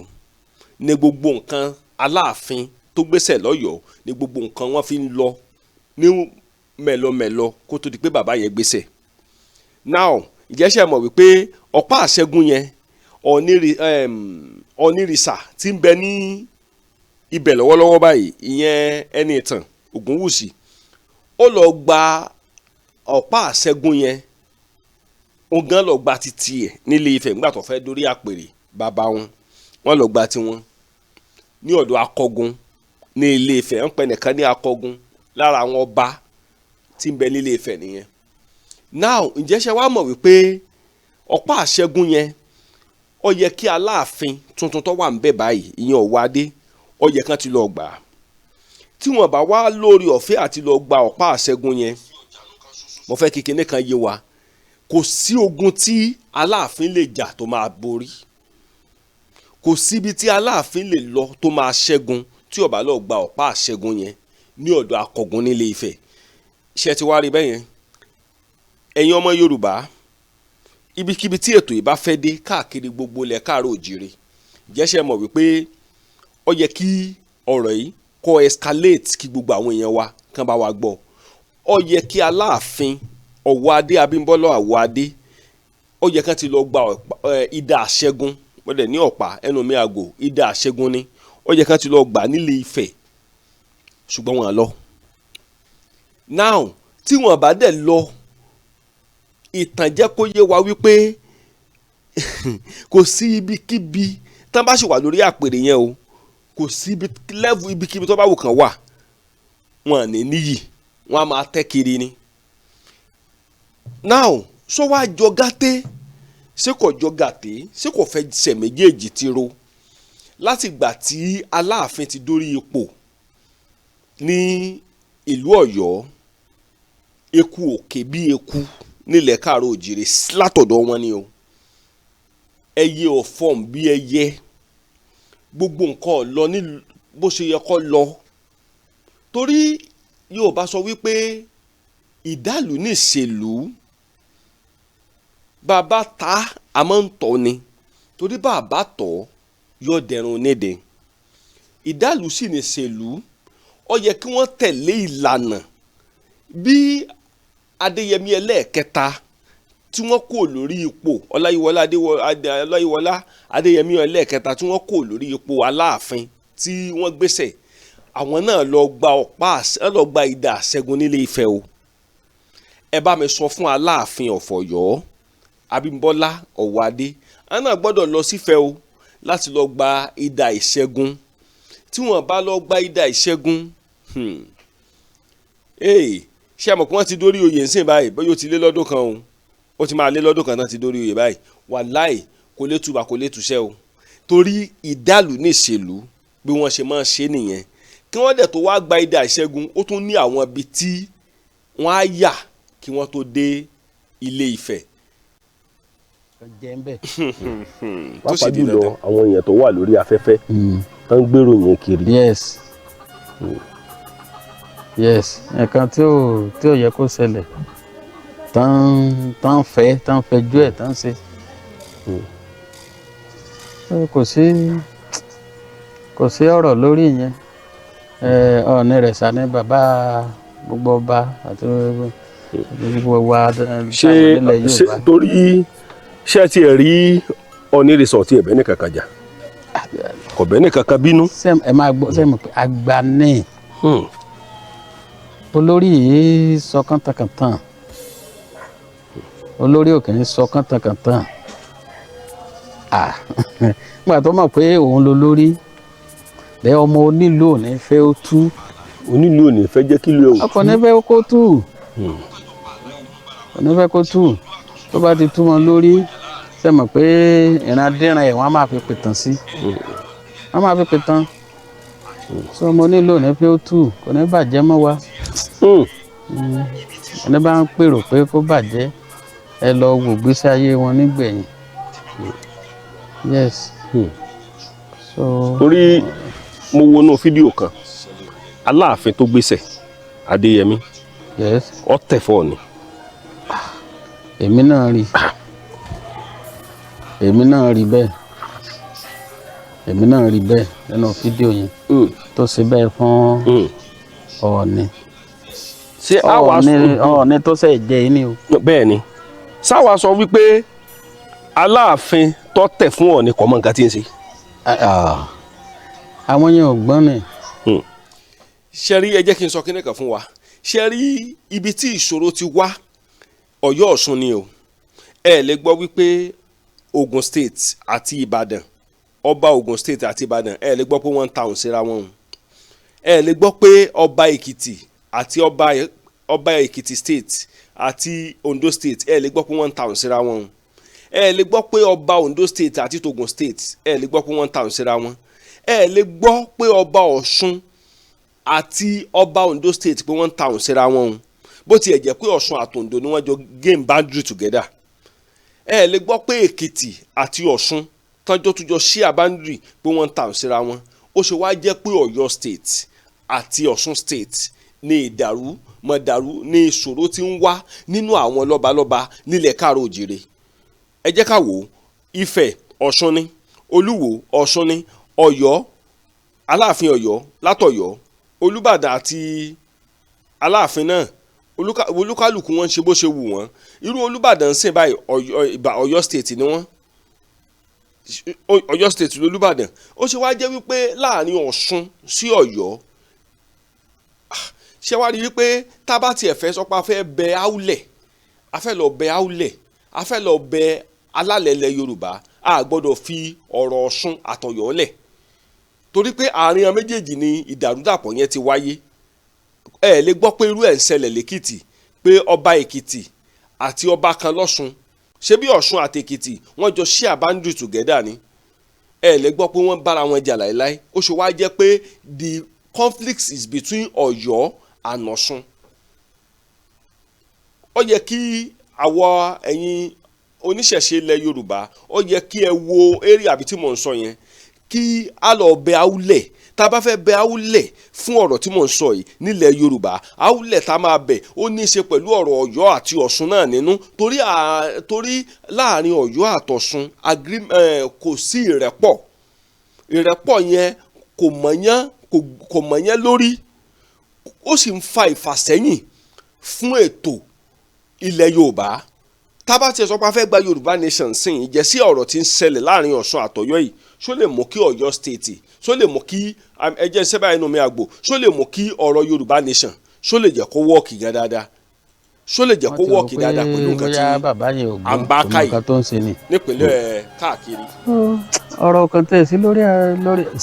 ní gbogbo nǹkan Aláàfin tó gbéṣẹ̀ lọ́yọ̀ọ́ ní gbogbo nǹkan wọ́n fi ń lọ ní mẹ̀lọmẹ̀lọ kó tó di pé bàbá yẹn gbéṣẹ̀ now ìjẹ́sẹ̀ mọ̀ wípé ọ̀pá àṣẹ́gun yẹn Ọ̀nìrìṣà tí ń bẹ ní ibẹ̀ lọ́wọ́lọ́wọ́ báyìí ìyẹn ẹni ìtàn Ògúnwùsì ó lọ gba ọ̀pá àṣẹ́gun yẹn ó gan lọ gba títí ẹ̀ nílé Ifẹ̀ nígbà tó fẹ́ dórí àpèrè bàbá wọn lọ gba tiwọn ní ọ̀dọ̀ Akọgun ní Ilé Ifẹ̀ ń pẹ́ nìkan ní Akọgun lára àwọn ọba tí ń bẹ nílé Ifẹ̀ nìyẹn now ǹjẹ́ ṣe wá mọ̀ wípé ọ̀pá àṣẹ́gun yẹn ó yẹ kí Aláàfin tuntun tó wà ń bẹ̀ báyìí ìyẹn Ọ̀wádé ó yẹ kán ti lọ gbà á tí wọ́n bá wá lórí ọ̀fẹ́ àti lọ gba ọ̀pá àṣẹ́gun yẹn mo fẹ́ kékeré kan yé wa kò sí ogun tí Aláàfin lè jà tó máa borí kò síbi tí Aláàfin lè lọ tó máa ṣẹ́gun tí ó bá lọ gba ọ̀pá àṣẹ́gun yẹn ní ọ̀dọ̀ Akọgun nílé Ifẹ̀ ṣe ti wá rí bẹ́yẹn ẹ̀yin ọmọ Yorùbá ibikíbi tí ètò yìí bá fẹ́ dé káàkiri gbogbo ilẹ̀ káàárọ̀ òjìrè jẹ́sẹ̀ mọ̀ wípé ó yẹ kí ọ̀rọ̀ yìí kó escalate kí gbogbo àwọn èèyàn wa kàn bá wa gbọ́ ó yẹ kí Aláàfin Ọ̀wọ́adé Abímbọ́lá Ọ̀wọ́adé ó yẹ kán ti lọ gba idà àṣẹ́gun wọ́n dẹ̀ ní ọ̀pá ẹnu mi àgò idà àṣẹ́gun ni ó yẹ kán ti lọ gbà nílé Ifẹ̀ ṣùgbọ́n wọn lọ now tí wọn bá dẹ̀ lọ ìtàn jẹ́ kó yé wa wípé kò sí ibikíbi tán bá ṣì wà lórí àpèrè yẹn o kò sí level ibikíbi tó bá wù kán wà wọn ní níyì wọn a máa tẹ́ kiri ni now sọ wá jọ gàté ṣé kò jọ gàté ṣé kò fẹ́ ṣẹ̀ méjèèjì ti ro láti gbà tí Aláàfin ti dórí ipò ní ìlú Ọ̀yọ́ eku òkè bí eku nílẹ̀ káàárọ̀ òjìrè látọ̀dọ̀ wọn ni o ẹyẹ ọ̀fọ̀m bí ẹyẹ gbogbo nǹkan lọ ní bó ṣe yẹ kó lọ torí Yorùbá sọ wípé ìdálù ní ìṣèlú bàbá ta àmọ́ ń tọ́ ni torí bàbá tọ́ yọ dẹrùn nídẹ ìdálù sì ní ìṣèlú ó yẹ kí wọ́n tẹ̀lé ìlànà bí Adéyẹmí ẹlẹ́ẹ̀kẹta tí wọ́n kò lórí ipò Ọláyíwọlá Adéyẹmí ẹlẹ́ẹ̀kẹta tí wọ́n kò lórí ipò Aláàfin tí wọ́n gbéṣẹ̀ àwọn náà lọ gba idà àṣẹgun nílé Ifẹ̀ o. Ẹ bá mi sọ fún Aláàfin of Ọ̀yọ́ Abímbọ́lá Ọ̀wádé àwọn náà gbọ́dọ̀ lọ sífẹ̀ o láti lọ gba idà ìṣẹ́gun. Tí wọ́n bá lọ gba idà ìṣẹ́gun ṣé àmọ̀ pé wọ́n ti dórí oyè ńsìn báyìí bóyá ó ti lé lọ́dún kan o ó ti máa lé lọ́dún kan náà ti dórí oyè báyìí wàláì kò lè túbà kò lè túṣẹ́ o torí ìdálù ní ìṣèlú bí wọ́n ṣe máa ń ṣe nìyẹn kí wọ́n dẹ̀ tó wá gba idà ìṣẹ́gun ó tún ní àwọn ibi tí wọ́n á yà kí wọ́n tó dé Ilé Ifẹ̀. pàápàá jùlọ àwọn èèyàn tó wà lórí afẹ́fẹ́ tó ń gbèrò yẹn kiri. yes nǹkan tí ò yẹ kó ṣẹlẹ̀ tán fẹjú ẹ̀ tán ṣe kò sí ọ̀rọ̀ lórí yẹn Ọọ̀ni Ìrẹ̀sà ní bàbá gbogbo ọba àti gbogbo wa nílẹ̀ Yorùbá. torí ṣé ẹ tiẹ̀ rí Ọọ̀ni Ìrẹ̀sà tí ẹ̀bẹ̀ ní kankan jà ọ̀bẹ ní kankan bínú. ẹ máa gbọ́ sẹ́mi àgbà ní olórí yìí sọ kántankàntàn olórí òkè ń sọ kántankàntàn nígbà tó mọ̀ pé òun ló lórí bẹ́ẹ̀ ọmọ onílù ò ní fẹ́ ó tú. Onílù ò ní fẹ́ jẹ́ kí ló ẹ̀ wò. ọkọ̀ ní fẹ́ kó tú ò ní fẹ́ kó tú tó bá ti tú wọn lórí ṣe mọ̀ pé ìrandíran ẹ̀ wọ́n á máa fi pìtàn sí wọ́n á máa fi pìtàn sọ ọmọ onílù ò ní fẹ́ ó tú kò ní bàjẹ́ mọ́ wa ẹni bá ń pèrò pé kó bàjẹ́ ẹ lọ wò gbèsè ayé wọn nígbẹ̀yìn yes. torí mo wọnú fídíò kan Aláàfin tó gbéṣẹ̀ Adéyẹmí ó tẹ̀ fọ́ ni. èmi náà rí bẹ́ẹ̀ nínú fídíò yẹn tó ṣe bẹ́ẹ̀ fún Ọọ̀ni. ṣé àwa Ọọ̀ni tó ṣe jẹ́ yín ni o. bẹ́ẹ̀ ni sáwa sọ wípé Aláàfin tó tẹ̀ fún Ọọ̀ni kò mọ nǹkan tí ń ṣe. àwọn yẹn ò gbọ́n ni. ṣe rí ẹ jẹ́ kí n sọ kíní kan fún wa ṣe rí ibi tí ìṣòro ti wá Ọ̀yọ́ Ọ̀ṣun ni o ẹ lè gbọ́ wípé Ogun State àti Ìbàdàn ọba Ogun State àti Ìbàdàn ẹ lè gbọ́ pé wọ́n ń ta òun síra wọn ẹ lè gbọ́ pé ọba Èkìtì àti ọba Èkìtì State àti Ondo State ẹ lè gbọ́ pé wọ́n ń ta òun síra wọn ẹ lè gbọ́ pé ọba Ondo State àti Togun State ẹ lè gbọ́ pé wọ́n ń ta òun síra wọn ẹ lè gbọ́ pé ọba Ọ̀ṣun àti ọba Ondo State pé wọ́n ń ta òun síra wọn bó tiẹ̀ jẹ́ pé Ọ̀ṣun àti Ondo ni wọ́n jọ game boundary together ẹ lè gbọ́ pé Èkìtì àti Ọ̀ṣun tọ́jọ́ tó jọ share boundary pé wọ́n ń ta òun síra wọn ó ṣe wá jẹ́ pé Ọ̀yọ́ State àti Ọ̀ṣun State ní ìdàrú mọ̀dàrú ní ìṣòro tí ń wá nínú àwọn lọ́balọ́ba nílẹ̀ káàró òjìrè ẹ jẹ́ ká wò ó Ifẹ̀ Ọ̀ṣun ni Olúwo Ọ̀ṣun ni Ọ̀yọ́ Aláàfin Ọ̀yọ́ látọ̀yọ́ Olúbàdàn àti Aláàfin náà olúkálùkù wọn ṣe bó ṣe wù wọ́n irú Olúbàdàn ń sìn báyìí Ọ̀yọ́ State ni wọ́n Ọ̀yọ́ State lolúbàdàn ó ṣe wá jẹ́ wípé láàrin Ọ̀ṣun sí Ọ̀yọ́ ṣé wá rí wípé tá a bá tiẹ̀ fẹ́ sọ pé a fẹ́ bẹ áúlẹ̀ a fẹ́ lọ bẹ áúlẹ̀ a fẹ́ lọ bẹ alálẹ̀lẹ̀ Yorùbá a gbọ́dọ̀ fi ọ̀rọ̀ Ọ̀ṣun àtọ̀yọ́ lẹ̀ torí pé àárín àwọn méjèèjì ni ìdàrúdàpọ̀ yẹn ti wáyé ẹ lè gbọ́ pé irú ẹ̀ ń ṣẹlẹ̀ lẹ́kìtì pé ọba Èkìtì àti ọba kan lọ́ṣun ṣé bí Ọ̀ṣun àti Èkìtì wọ́n jọ share boundary together ni ẹ lè gbọ́ pé wọ́n bára wọn jà láéláé ó ṣe wá jẹ́ pé the conflict is between Ọ̀yọ́ and Ọ̀ṣun ó yẹ kí àwa ẹ̀yin oníṣẹ̀ṣe ilẹ̀ Yorùbá ó yẹ kí ẹ wo area àbí tí mò ń sọ yẹn kí a lọ bẹ áúlẹ̀ tá a bá fẹ́ bẹ áúlẹ̀ fún ọ̀rọ̀ tí mò ń sọ yìí nílẹ̀ Yorùbá áúlẹ̀ tá a máa bẹ̀ ó ní í ṣe pẹ̀lú ọ̀rọ̀ Ọ̀yọ́ àti Ọ̀ṣun náà nínú torí láàrin Ọ̀yọ́ àtọ̀ṣun kò sí ìrẹ́pọ̀ yẹn kò mọ̀yán lórí ó sì ń fa ìfàsẹ́yìn fún ètò ilẹ̀ Yorùbá tábà tí ẹ sọ pé a fẹ́ gba Yorùbá nation sìn ìjẹ́ sí ọ̀rọ̀ tí ń ṣẹlẹ̀ láàrin Ọ̀ṣun àtọ̀yọ́ yìí ṣó lè mú kí Ọ̀yọ́ state ṣó lè mú kí ẹjẹ́ sẹ́bà inú mi àgbò ṣó lè mú kí ọ̀rọ̀ Yorùbá nation ṣó lè jẹ́ kó wọ́ọ̀kì gan dáadáa ṣó lè jẹ́ kó wọ́ọ̀kì dáadáa pẹ̀lú nǹkan tí à ń bá káyì nípínlẹ̀ káàkiri. ọ̀rọ̀ kan tẹ̀ sí lórí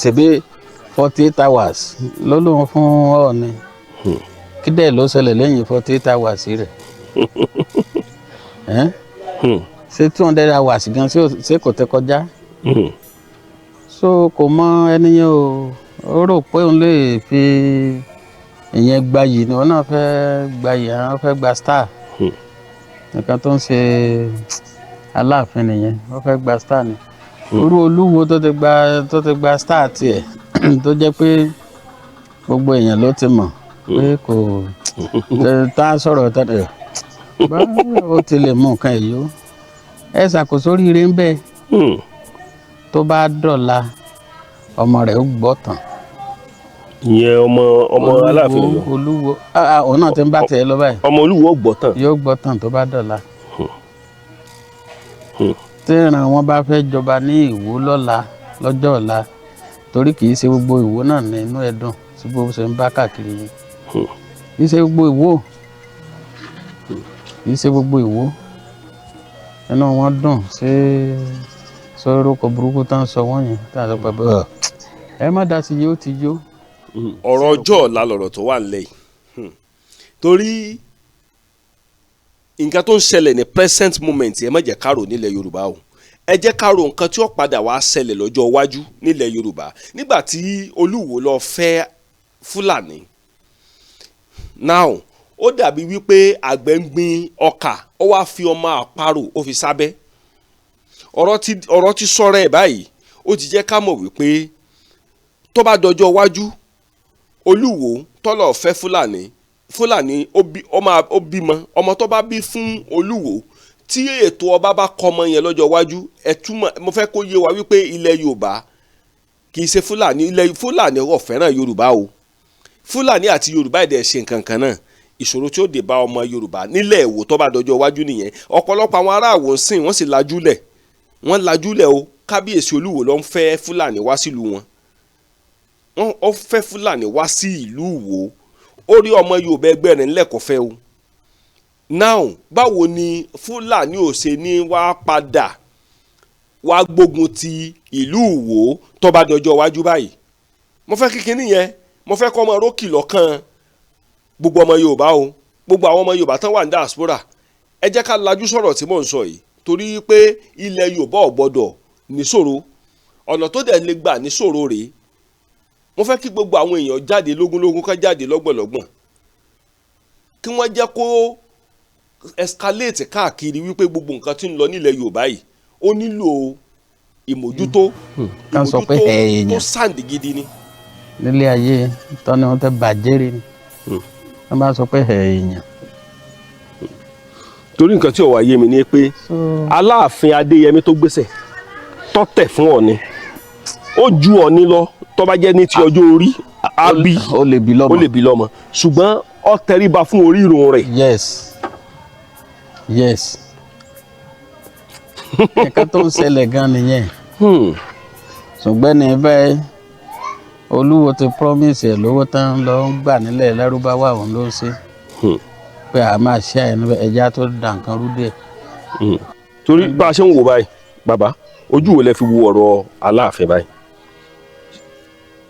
ṣèbí 48 hours ló lóun fún Ọọ̀ni kí dẹ̀ ló ṣẹlẹ̀ lẹ́yìn 48 hours rẹ̀ ṣé 200 hours gan ṣé kò tẹ́ kọjá so kò mọ ẹni yẹn ó rò pé òun lè fi ìyẹn gbayì ni òun náà fẹ́ gbayì àwọn fẹ́ gba star nǹkan tó ń ṣe Aláàfin nìyẹn wọ́n fẹ́ gba star ni irú Olúwo tó ti gba star tiẹ̀ tó jẹ́ pé gbogbo èèyàn ló ti mọ̀ pé kò tá a sọ̀rọ̀ tẹ́lẹ̀ ó ti lè mú nǹkan èyí ó ẹ ṣàkóso oríire ń bẹ tó bá dọ̀la ọmọ rẹ̀ ó gbọ́ tán. ìyẹn ọmọ Aláàfin lọ. Olúwo òun náà ti ń bá tiẹ̀ lọ báyìí. ọmọ Olúwo ó gbọ́ tán. yóò gbọ́ tán tó bá dọ̀la. tí ìran wọn bá fẹ́ jọba ní Ìwó lọ́jọ́ ọ̀la torí kì í ṣe gbogbo Ìwó náà nínú ẹ̀dùn tí bó ṣe ń bá káàkiri yìí kì í ṣe gbogbo Ìwó kì í ṣe gbogbo Ìwó inú wọn dùn ṣé sọ̀rọ̀ burúkú tán sọ wọ́n yẹn tá a sọ pé ẹ má dá sí yóò ti yó. ọ̀rọ̀ ọjọ́ ọ̀la lọ̀rọ̀ tó wà nílẹ̀ yìí torí nǹkan tó ń ṣẹlẹ̀ ní present moment ẹ má jẹ́ ká rò nílẹ̀ Yorùbá o ẹ jẹ́ ká rò nǹkan tí ó padà wá ṣẹlẹ̀ lọ́jọ́ iwájú nílẹ̀ Yorùbá nígbà tí Olúwo lọ fẹ́ Fúlàní now ó dàbí wípé àgbẹ̀ ń gbin ọkà ó wá fi ọmọ àparò ó fi sábẹ́ ọ̀rọ̀ ti sọ̀rọ̀ ẹ̀ báyìí ó ti jẹ́ ká mọ̀ wípé tó bá dọjọ́ iwájú Olúwo tọ́lọ̀ fẹ́ Fúlàní ó bímọ ọmọ tó bá bí fún Olúwo tí ètò ọba bá kọ́ ọmọ yẹn lọ́jọ́ iwájú mo fẹ́ kó yé wa wípé ilẹ̀ Yorùbá kì í ṣe Fúlàní ilẹ̀ Fúlàní ò fẹ́ràn Yorùbá o Fúlàní àti Yorùbá ẹ̀dẹ̀ ṣe nǹkan kan náà ìṣòro tí ó dé bá ọmọ Yorùbá nílẹ̀ Ìwó tó bá dọjọ́ iwájú nìyẹn ọ̀pọ̀lọpọ̀ àwọn ará Ìwó sìn wọ́n sì lajúlẹ̀ o kábíyèsí Olúwo ló ń fẹ́ Fúlàní wá sílùú wọn ó fẹ́ Fúlàní wá sí ìlú Ìwó ó rí ọmọ Yorùbá ẹgbẹ́ rẹ̀ ńlẹ̀ kó fẹ́ o now báwo ni Fúlàní ò ṣe ní wá padà wá gbógun ti ìlú Ìwó tó bá dọjọ́ iwájú báyìí mo fẹ́ kíkiní yẹn mo fẹ́ kọ́ ọmọ rókì lọ́kàn gbogbo ọmọ Yorùbá o gbogbo àwọn ọmọ Yorùbá tán wà ní diaspora ẹ jẹ́ ká lajú sọ̀rọ̀ tí mò ń sọ yìí torí pé ilẹ̀ Yorùbá ò gbọ́dọ̀ níṣòro ọ̀nà tó dẹ̀ lè gbà níṣòro rèé mo fẹ́ kí gbogbo àwọn èèyàn jáde lógúnlógún ká jáde lọ́gbọ̀nlọ́gbọ̀n kí wọ́n jẹ́ kó escalate káàkiri wípé gbogbo nǹkan tí ń lọ nílẹ̀ Yorùbá yìí ó nílò ìmójútó tó sàǹdì gidi ni. nílé ayé tọ́ni wọn tẹ bàjẹ́ rẹ ni wọ́n bá sọ pé èèyàn. torí nǹkan tí ó wá yé mi ni pé Aláàfin Adéyẹmí tó gbéṣẹ̀ tó tẹ̀ fún Ọọ̀ni ó ju Ọọ̀ni lọ tó bá jẹ́ ní ti ọjọ́ orí àbí ó lè bí lọ́mọ ṣùgbọ́n ó tẹríba fún orírun rẹ̀. yes nǹkan tó ń ṣẹlẹ̀ gan nìyẹn ṣùgbọ́n ní bẹ́ẹ̀ Olúwo ti promise ẹ̀ lówó tán lọ ń gbà nílẹ̀ Lárúbáwá òun ló ṣe pé a máa ṣe àyẹ̀nú ẹja tó dà nǹkan rú díẹ̀. torí bá a ṣe ń wò báyìí bàbá ojú wo lẹ fi wo ọ̀rọ̀ Aláàfin báyìí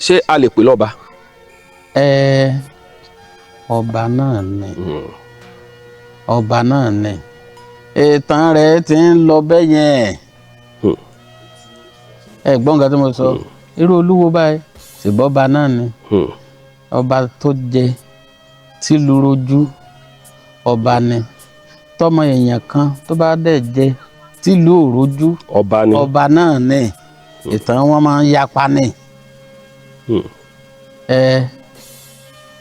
ṣé a lè pè lọ́ba. ọba náà ni ìtàn rẹ̀ ti ń lọ bẹ́ẹ̀ yẹn ẹ gbọ́n nǹkan tí mo sọ irú Olúwo báyìí ṣùgbọ́n ọba náà ni ọba tó jẹ tìlú rojú ọba ni tọmọ èèyàn kan tó bá dẹ̀ jẹ tìlú òrojú ọba náà ni ìtàn wọn máa ń yapa ni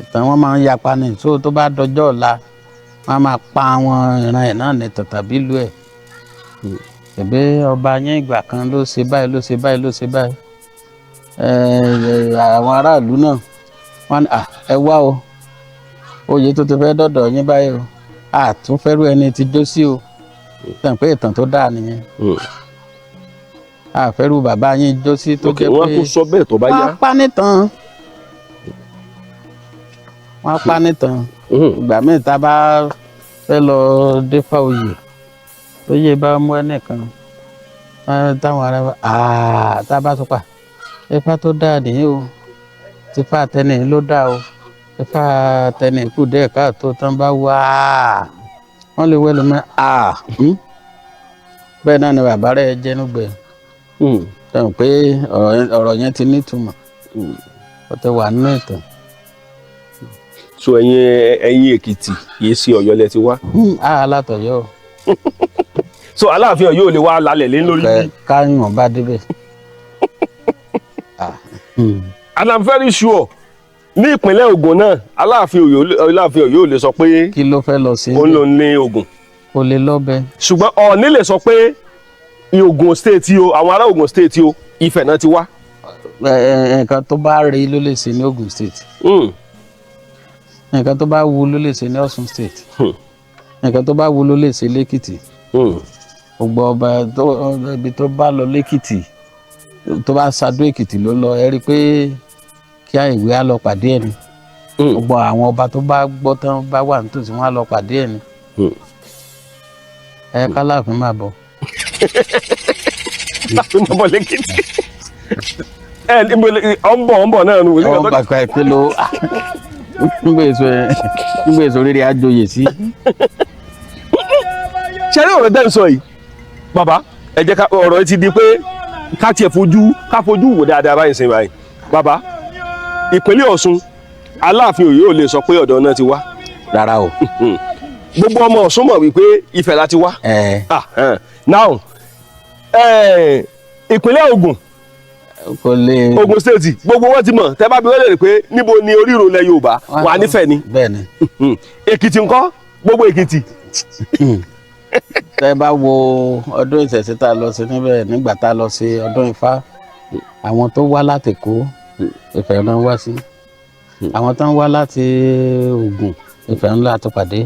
ìtàn wọn máa ń yapa ni tó bá dọjọ́ ọ̀la wọn máa pa àwọn ìran ẹ̀ náà ní tàbí ìlú ẹ̀ ṣèbí ọba yẹn ìgbà kan ló ṣe báyìí àwọn aráàlú náà wọn ẹ wá o oyè tó ti fẹ́ dọ̀dọ̀ yín báyìí o àtúnfẹ́rú ẹni tí jó sí o tàn pé ìtàn tó dáa nìyẹn àfẹ́rú bàbá yín jó sí tó jẹ́ pé wọ́n tún sọ bẹ́ẹ̀ tó bá yá. wọ́n á pa nìtàn ìgbà míì tá a bá fẹ́ lọ défà oyè tó yé bá mú ẹnìkan táwọn ará bá tá a bá tó pa Ifá tó dáa nìyí o Ifá tẹni ló dáa o Ifá tẹni kù dé káàtó tán bá wá wọ́n lè wẹ́lu mọ́ bẹ́ẹ̀ náà ni bàbá rẹ̀ jẹ́nugbẹ́ sọ pé ọ̀rọ̀ yẹn ti nítumọ̀ ó ti wà nínú ìtàn. so ẹ̀yin Èkìtì kìí ṣe Ọ̀yọ́ lẹ ti wá. alátọ̀yọ́. so Aláàfin Ọ̀yọ́ ò lè wá lálẹ́ lé lórí bí. káyọ̀ bá débẹ̀. and I'm very sure ní ìpínlẹ̀ Ògùn náà Aláàfin Ọ̀yọ́ ò lè sọ pé kí ló fẹ́ lọ sí. ó ń lò ní Ògùn. kò lè lọ́bẹ̀. ṣùgbọ́n Ọọ̀ni lè sọ pé Ògùn state o àwọn ará Ògùn state o Ifẹ̀ náà ti wá. nǹkan tó bá rí ló lè ṣe ní Ògùn state. nǹkan tó bá wù ló lè ṣe ní Ọ̀ṣun state. nǹkan tó bá wù ló lè ṣe lẹ́kìtì. gbogbo ọba ibi tó bá lọ lẹ́kìtì tó bá ṣàdó Èkìtì ló lọ ẹ rí i pé kí ìwé á lọ pàdé ẹ̀ ni. gbogbo àwọn ọba tó bá gbọ́ tán bá wà nítòsí wọn á lọ pàdé ẹ̀ ni. ẹ k'Aláàfin máa bọ̀. Aláàfin máa bọ̀ lẹ́kìtì. ọ̀nbọ̀ náà nù. ọ̀n bàkà ìpè ló nígbà èso rere àjòyè sí. ṣé ní ọ̀rọ̀ dẹ́n sọ yìí bàbá ẹ jẹ́ ká ọ̀rọ̀ yìí ti di pé ká tiẹ̀ fojú wò dáadáa báyìí sẹ́yìn báyìí bàbá ìpínlẹ̀ Ọ̀ṣun Aláàfin Ọ̀yọ́ ò lè sọ pé ọ̀dọ̀ náà ti wá. rárá o. gbogbo ọmọ Ọ̀ṣun mọ̀ wípé Ifẹ̀ la ti wá. now ìpínlẹ̀ Ògùn kò lè. Ògùn state gbogbo wọn ti mọ̀ tẹ́ bá bi wọ́n lè rí pé níbo ni oríro ilẹ̀ Yorùbá wà nífẹ̀ẹ́ ni. bẹ́ẹ̀ni. Èkìtì ńkọ́ gbogbo Èkìtì. tẹ́ bá wo ọdún ìṣẹ̀ṣe tá a lọ sí níbẹ̀ nígbà tá a lọ sí ọdún Ifá àwọn tó wá láti Èkó Ifẹ̀ náà wá sí àwọn tó ń wá láti Ògùn Ifẹ̀ ńlá tó pàdé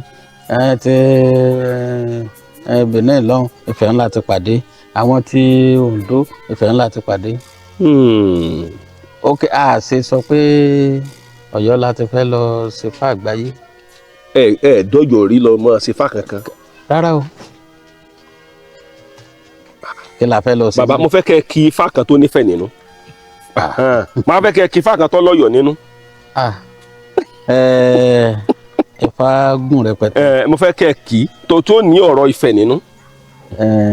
ti Benin lọ́hùn Ifẹ̀ ńlá ti pàdé àwọn tí Oǹdó Ifẹ̀ ńlá ti pàdé. ok a ṣe sọ pé Ọ̀yọ́ la ti fẹ́ lọ ṣe fá àgbáyé. ẹ dọ́jọ́ rí lọ mọ́ ṣe fá kankan. rárá o kí la fẹ́ lọ sí. bàbá mo fẹ́ kẹ́ kí fá kan tó nífẹ̀ẹ́ nínú máa fẹ́ kẹ́ kí fá kan tó lọ́yọ̀ nínú. Ifá gùn rẹpẹtẹ. mo fẹ́ kẹ́ kí tó ní ọ̀rọ̀ Ifẹ̀ nínú.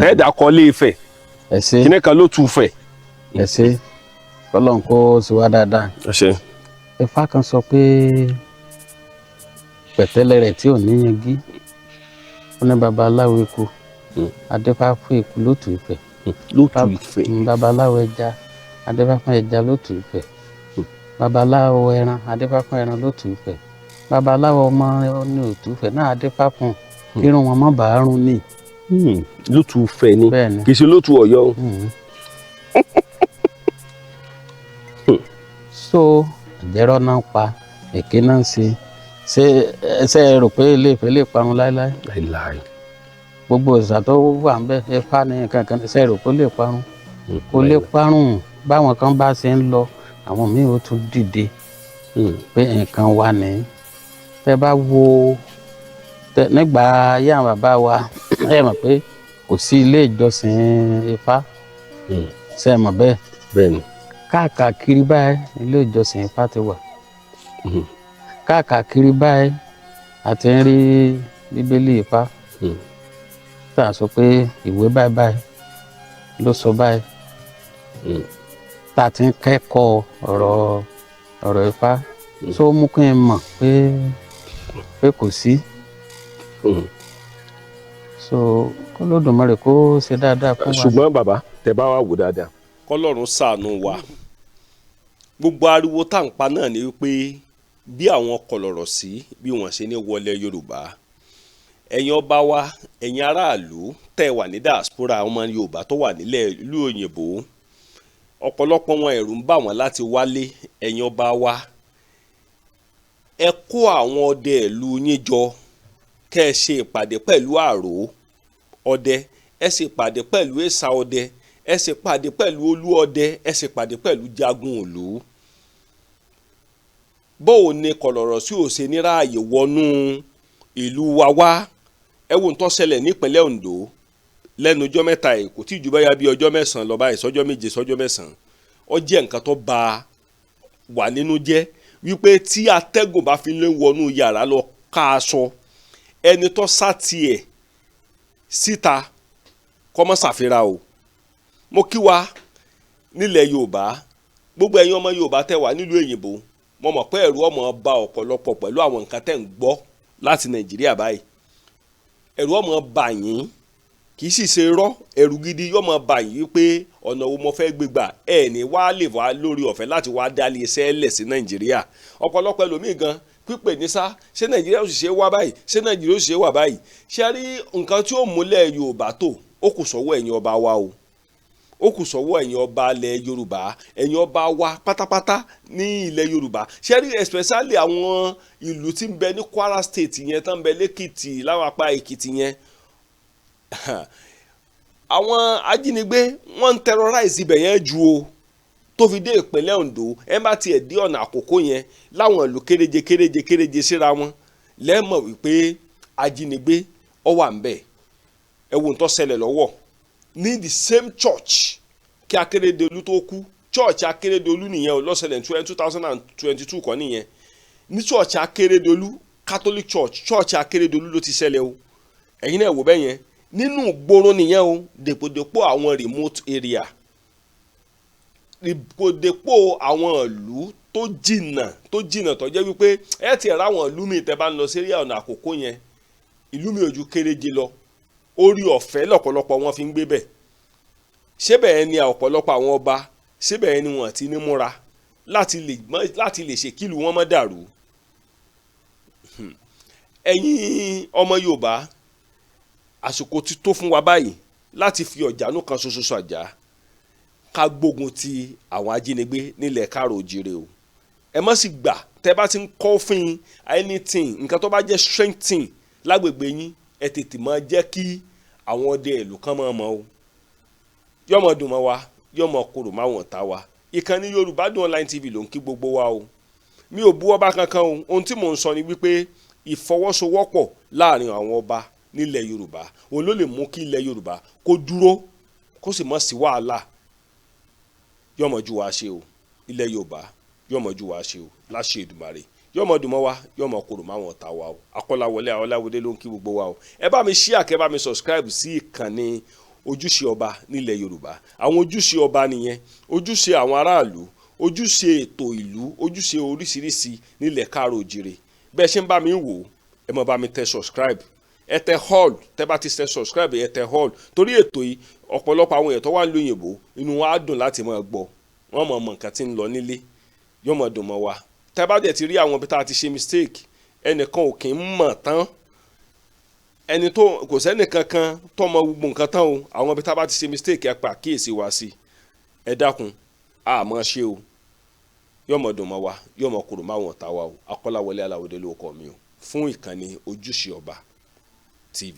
tẹ́ẹ̀dá kọ́lé Ifẹ̀ kíní kan ló tu Ifẹ̀. ẹ ṣé Ọlọ́run kó sí wa dáadáa. Ifá kan sọ pé pẹ̀tẹ́lẹ̀ rẹ̀ tí ò ní yangi ó ní babaláwo eku adéfá fún eku lótú Ifẹ̀. lótú Ifẹ̀. babaláwo ẹja adéfá fún ẹja lótú Ifẹ̀. babaláwo ẹran adéfá fún ẹran lótú Ifẹ̀. babaláwo ọmọ ní òtú Ifẹ̀ náà adéfá fún kírun wọn má bàa rún ní. lótú Ifẹ̀ ni kì í ṣe lótú Ọ̀yọ́ o. so ìjẹ́rọ́ náà pa èké náà ṣe rò pé Ilé-Ifẹ̀ lè parun láéláé. gbogbo ìṣà tó wà ń bẹ Ifá ní nǹkan kan ṣe rò pé ó lè parun kó lè parun báwọn kan bá ṣe ń lọ àwọn míì ó tún dìde pé nǹkan wà ní. tẹ́ bá wo nígbà ayé àwọn bàbá wa ẹ mọ̀ pé kò sí ilé ìjọsìn Ifá ṣe mọ̀ bẹ́ẹ̀. bẹ́ẹ̀ni. káàkiri báyìí ilé ìjọsìn Ifá ti wà. káàkiri báyìí a ti ń rí Bíbélì Ifá tá a sọ pé ìwé báyìí báyìí ló sọ báyìí tá a ti ń kẹ́kọ̀ọ́ ọ̀rọ̀ Ifá tó mú kí n mọ̀ pé kò sí. so k'Olódùmarè kó ṣe dáadáa fún wa. ṣùgbọ́n bàbá tẹ́ bá wà wò dáadáa. k'Ọlọ́run ṣàánú wa gbogbo ariwo tá à ń pa náà ni wípé bí àwọn kọlọ̀rọ̀ sí bí wọ́n ṣe ní wọlé Yorùbá ẹ̀yin ọba wa ẹ̀yin aráàlú tẹ́ wà ní diaspora ọmọ Yorùbá tó wà nílẹ̀ ìlú òyìnbó ọ̀pọ̀lọpọ̀ wọn ẹ̀rù ń bà wọ́n láti wálé ẹ̀yin ọba wa ẹ kó àwọn ọdẹ ìlú yín jọ kẹ́ ẹ ṣe ìpàdé pẹ̀lú àrò ọdẹ, ẹ ṣe ìpàdé pẹ̀lú èsà ọdẹ, ẹ ṣe ìpàdé pẹ̀lú olú ọdẹ, ẹ ṣe ìpàdé pẹ̀lú jagun ìlú. bóò ni kọ̀lọ̀rọ̀ sí òsè ní ráàyè wọnú ìlú wa wá. ẹ wo nǹkan ṣẹlẹ̀ nípínlẹ̀ Ondo lẹ́nu ọjọ́ mẹ́ta yìí, kò tí ì ju báyà bí ọjọ́ mẹ́sàn-án lọ báyìí, sọ́jọ́ méje sọ́jọ́ mẹ́sàn-án. ó jẹ́ nǹkan tó bà wà nínú jẹ́ wípé tí atẹ́gùn bá fi lé wọnú yàrá lọ ká aṣọ, ẹni tó sá tiẹ̀ síta kọ́mọ́ ṣàfihàn o. mo kí wa nílẹ̀ Yorùbá, gbogbo ẹ̀yin ọmọ Yorùbá tẹ́ wà nílùú èyìnbó, mo mọ̀ pé ẹ̀rù ọmọ bá ọ̀pọ̀lọpọ̀ pẹ̀lú àwọn nǹkan tẹ́ ń gbọ́ láti Nàìjíríà báyìí. ẹ̀rù ọmọ bà yín, kì í sì ṣe rọ́, ẹ̀rù gidi yóò mọ bà yín wípé ọ̀nà wo mo fẹ́ gbégbà ẹ̀ ní wá lè wá lórí ọ̀fẹ́ láti wá dálé iṣẹ́ lẹ̀ sí Nàìjíríà. ọ̀pọ̀lọpọ̀ ẹlòmíì gan pípè ní sá, ṣé Nàìjíríà ó sì ṣe wá báyìí, ṣé Nàìjíríà ó sì ṣe wà báyìí. ṣé rí nǹkan tí ó múlẹ̀ Yorùbá tó, ó kù sọ́wọ́ ẹ̀yin ọba wa o, ó kù sọ́wọ́ ẹ̀yin ọba ilẹ̀ Yorùbá, ẹ̀yin ọba wa pátápátá ní ilẹ̀ Yorùbá. ṣé rí especially àwọn ìlú tí ń bẹ ní Kwara State yẹn, tán ń bẹ lẹ́kìtì, láwọn apá Èkìtì yẹn, àwọn ajínigbé wọ́n ń terrorize ibẹ̀ yẹn ju o, tó fi dé ìpínlẹ̀ Ondo. ẹ bá tiẹ̀ dé ọ̀nà àkókò yẹn láwọn ìlú kéréje síra wọn, lẹ́mọ̀ wípé ajínigbé ó wà ń bẹ̀. ẹ wo nǹkan ṣẹlẹ̀ lọ́wọ́ ní the same church kí Akérédolú tó kú, church Akérédolú nìyẹn o, lọ́sẹ̀lẹ̀ 2022 kọ́ nìyẹn, ní church Akérédolú Catholic church Akérédolú ló ti ṣẹlẹ̀ o. ẹ̀yin náà wò bẹ́ẹ̀ yẹn, nínú ìgboro nìyẹn o, dèpòdèpò àwọn remote area, dèpòdèpò àwọn ìlú tó jìnnà tó jẹ́ wípé ẹ ti ra àwọn ìlú mi tẹ́ bá ń lọ sí area ọ̀nà àkókò yẹn, ìlú mi ò ju kéréje lọ, orí ọ̀fẹ́ lọ́pọ̀lọpọ̀ wọn fi ń gbé bẹ̀. ṣé bẹ́ẹ̀ ni ọ̀pọ̀lọpọ̀ àwọn ọba, ṣé bẹ́ẹ̀ ni wọ́n ti ní múra láti lè ṣe kílù wọn má dàrú. ẹ̀yin ọmọ Yorùbá, àsìkò ti tó fún wa báyìí láti fi ọ̀jànú kan ṣoṣo ṣàjà ká gbógun ti àwọn ajínigbé nílẹ̀ káàrọ̀ òjìrè o. ẹ má sì gbà tẹ́ bá ti ń kọ́fín anything, nǹkan tó bá jẹ́ strengthening lágbègbè yín, ẹ tètè máa jẹ́ kí àwọn ọdẹ ìlú kan máa mọ̀ o. yọmọ dùn mọ́ wa, yọmọ korò máa wọ̀n ta wa. ìkànnì Yorùbá Dùn Online TV ló ń kí gbogbo wa o. mi ò bú ọba kankan o, ohun tí mò ń sọ ni wípé ìfọwọ́sowọ́pọ̀ láàrin àwọn ọba nílẹ̀ Yorùbá òun ló lè mú kí ilẹ̀ Yorùbá kó dúró, kó sì mọ́ sí wàhálà. yọmọ ju wa ṣe o, ilẹ̀ Yorùbá yọmọ ju wa ṣe o, láṣẹ Èdùmàrè. yọmọ dùn mọ́ wa, yọmọ korò máa wọ̀n ta wa o. Akọ́láwọlé Ọláwọdé ló ń kí gbogbo wa o. ẹ bá mi share, kẹ́ bá mi subscribe sí ìkànnì ojúṣe ọba nílẹ̀ Yorùbá. àwọn ojúṣe ọba nìyẹn, ojúṣe àwọn aráàlú, ojúṣe ètò ìlú, ojúṣe oríṣiríṣi nílẹ̀ káàrọ̀ òjìrè. bẹ́ẹ̀ ṣe ń bá mi wò, ẹ má bá mi tẹ subscribe, ẹ tẹ hall, tẹ bá ti tẹ subscribe ẹ tẹ hall, torí ètò yìí ọ̀pọ̀lọpọ̀ àwọn èèyàn tó wà lóyìnbó inú wa á dùn láti máa gbọ́, wọ́n mọ̀ nǹkan tí ń lọ nílé, yóò mọ̀ dùn mọ́ wa. tẹ bá dẹ̀ ti rí àwọn ibi tá a ti ṣe mistake, ẹnìkan ò kì í mọ̀ tán, ẹni tó kò sẹ́ni kankan tó mọ gbogbo nǹkan tán o. àwọn ibi tá a bá ti ṣe mistake ẹ pa àkíyèsí wa sí, ẹ dákun àmọ́ ṣe o. yóò mọ̀ dùn mọ́ wa, yóò mọ̀ korò máa wọ̀n ta wa o. Akọ́láwọlé Aláwọdé ló kọ mi o, fún ìkànnì Ojúṣe Ọba TV.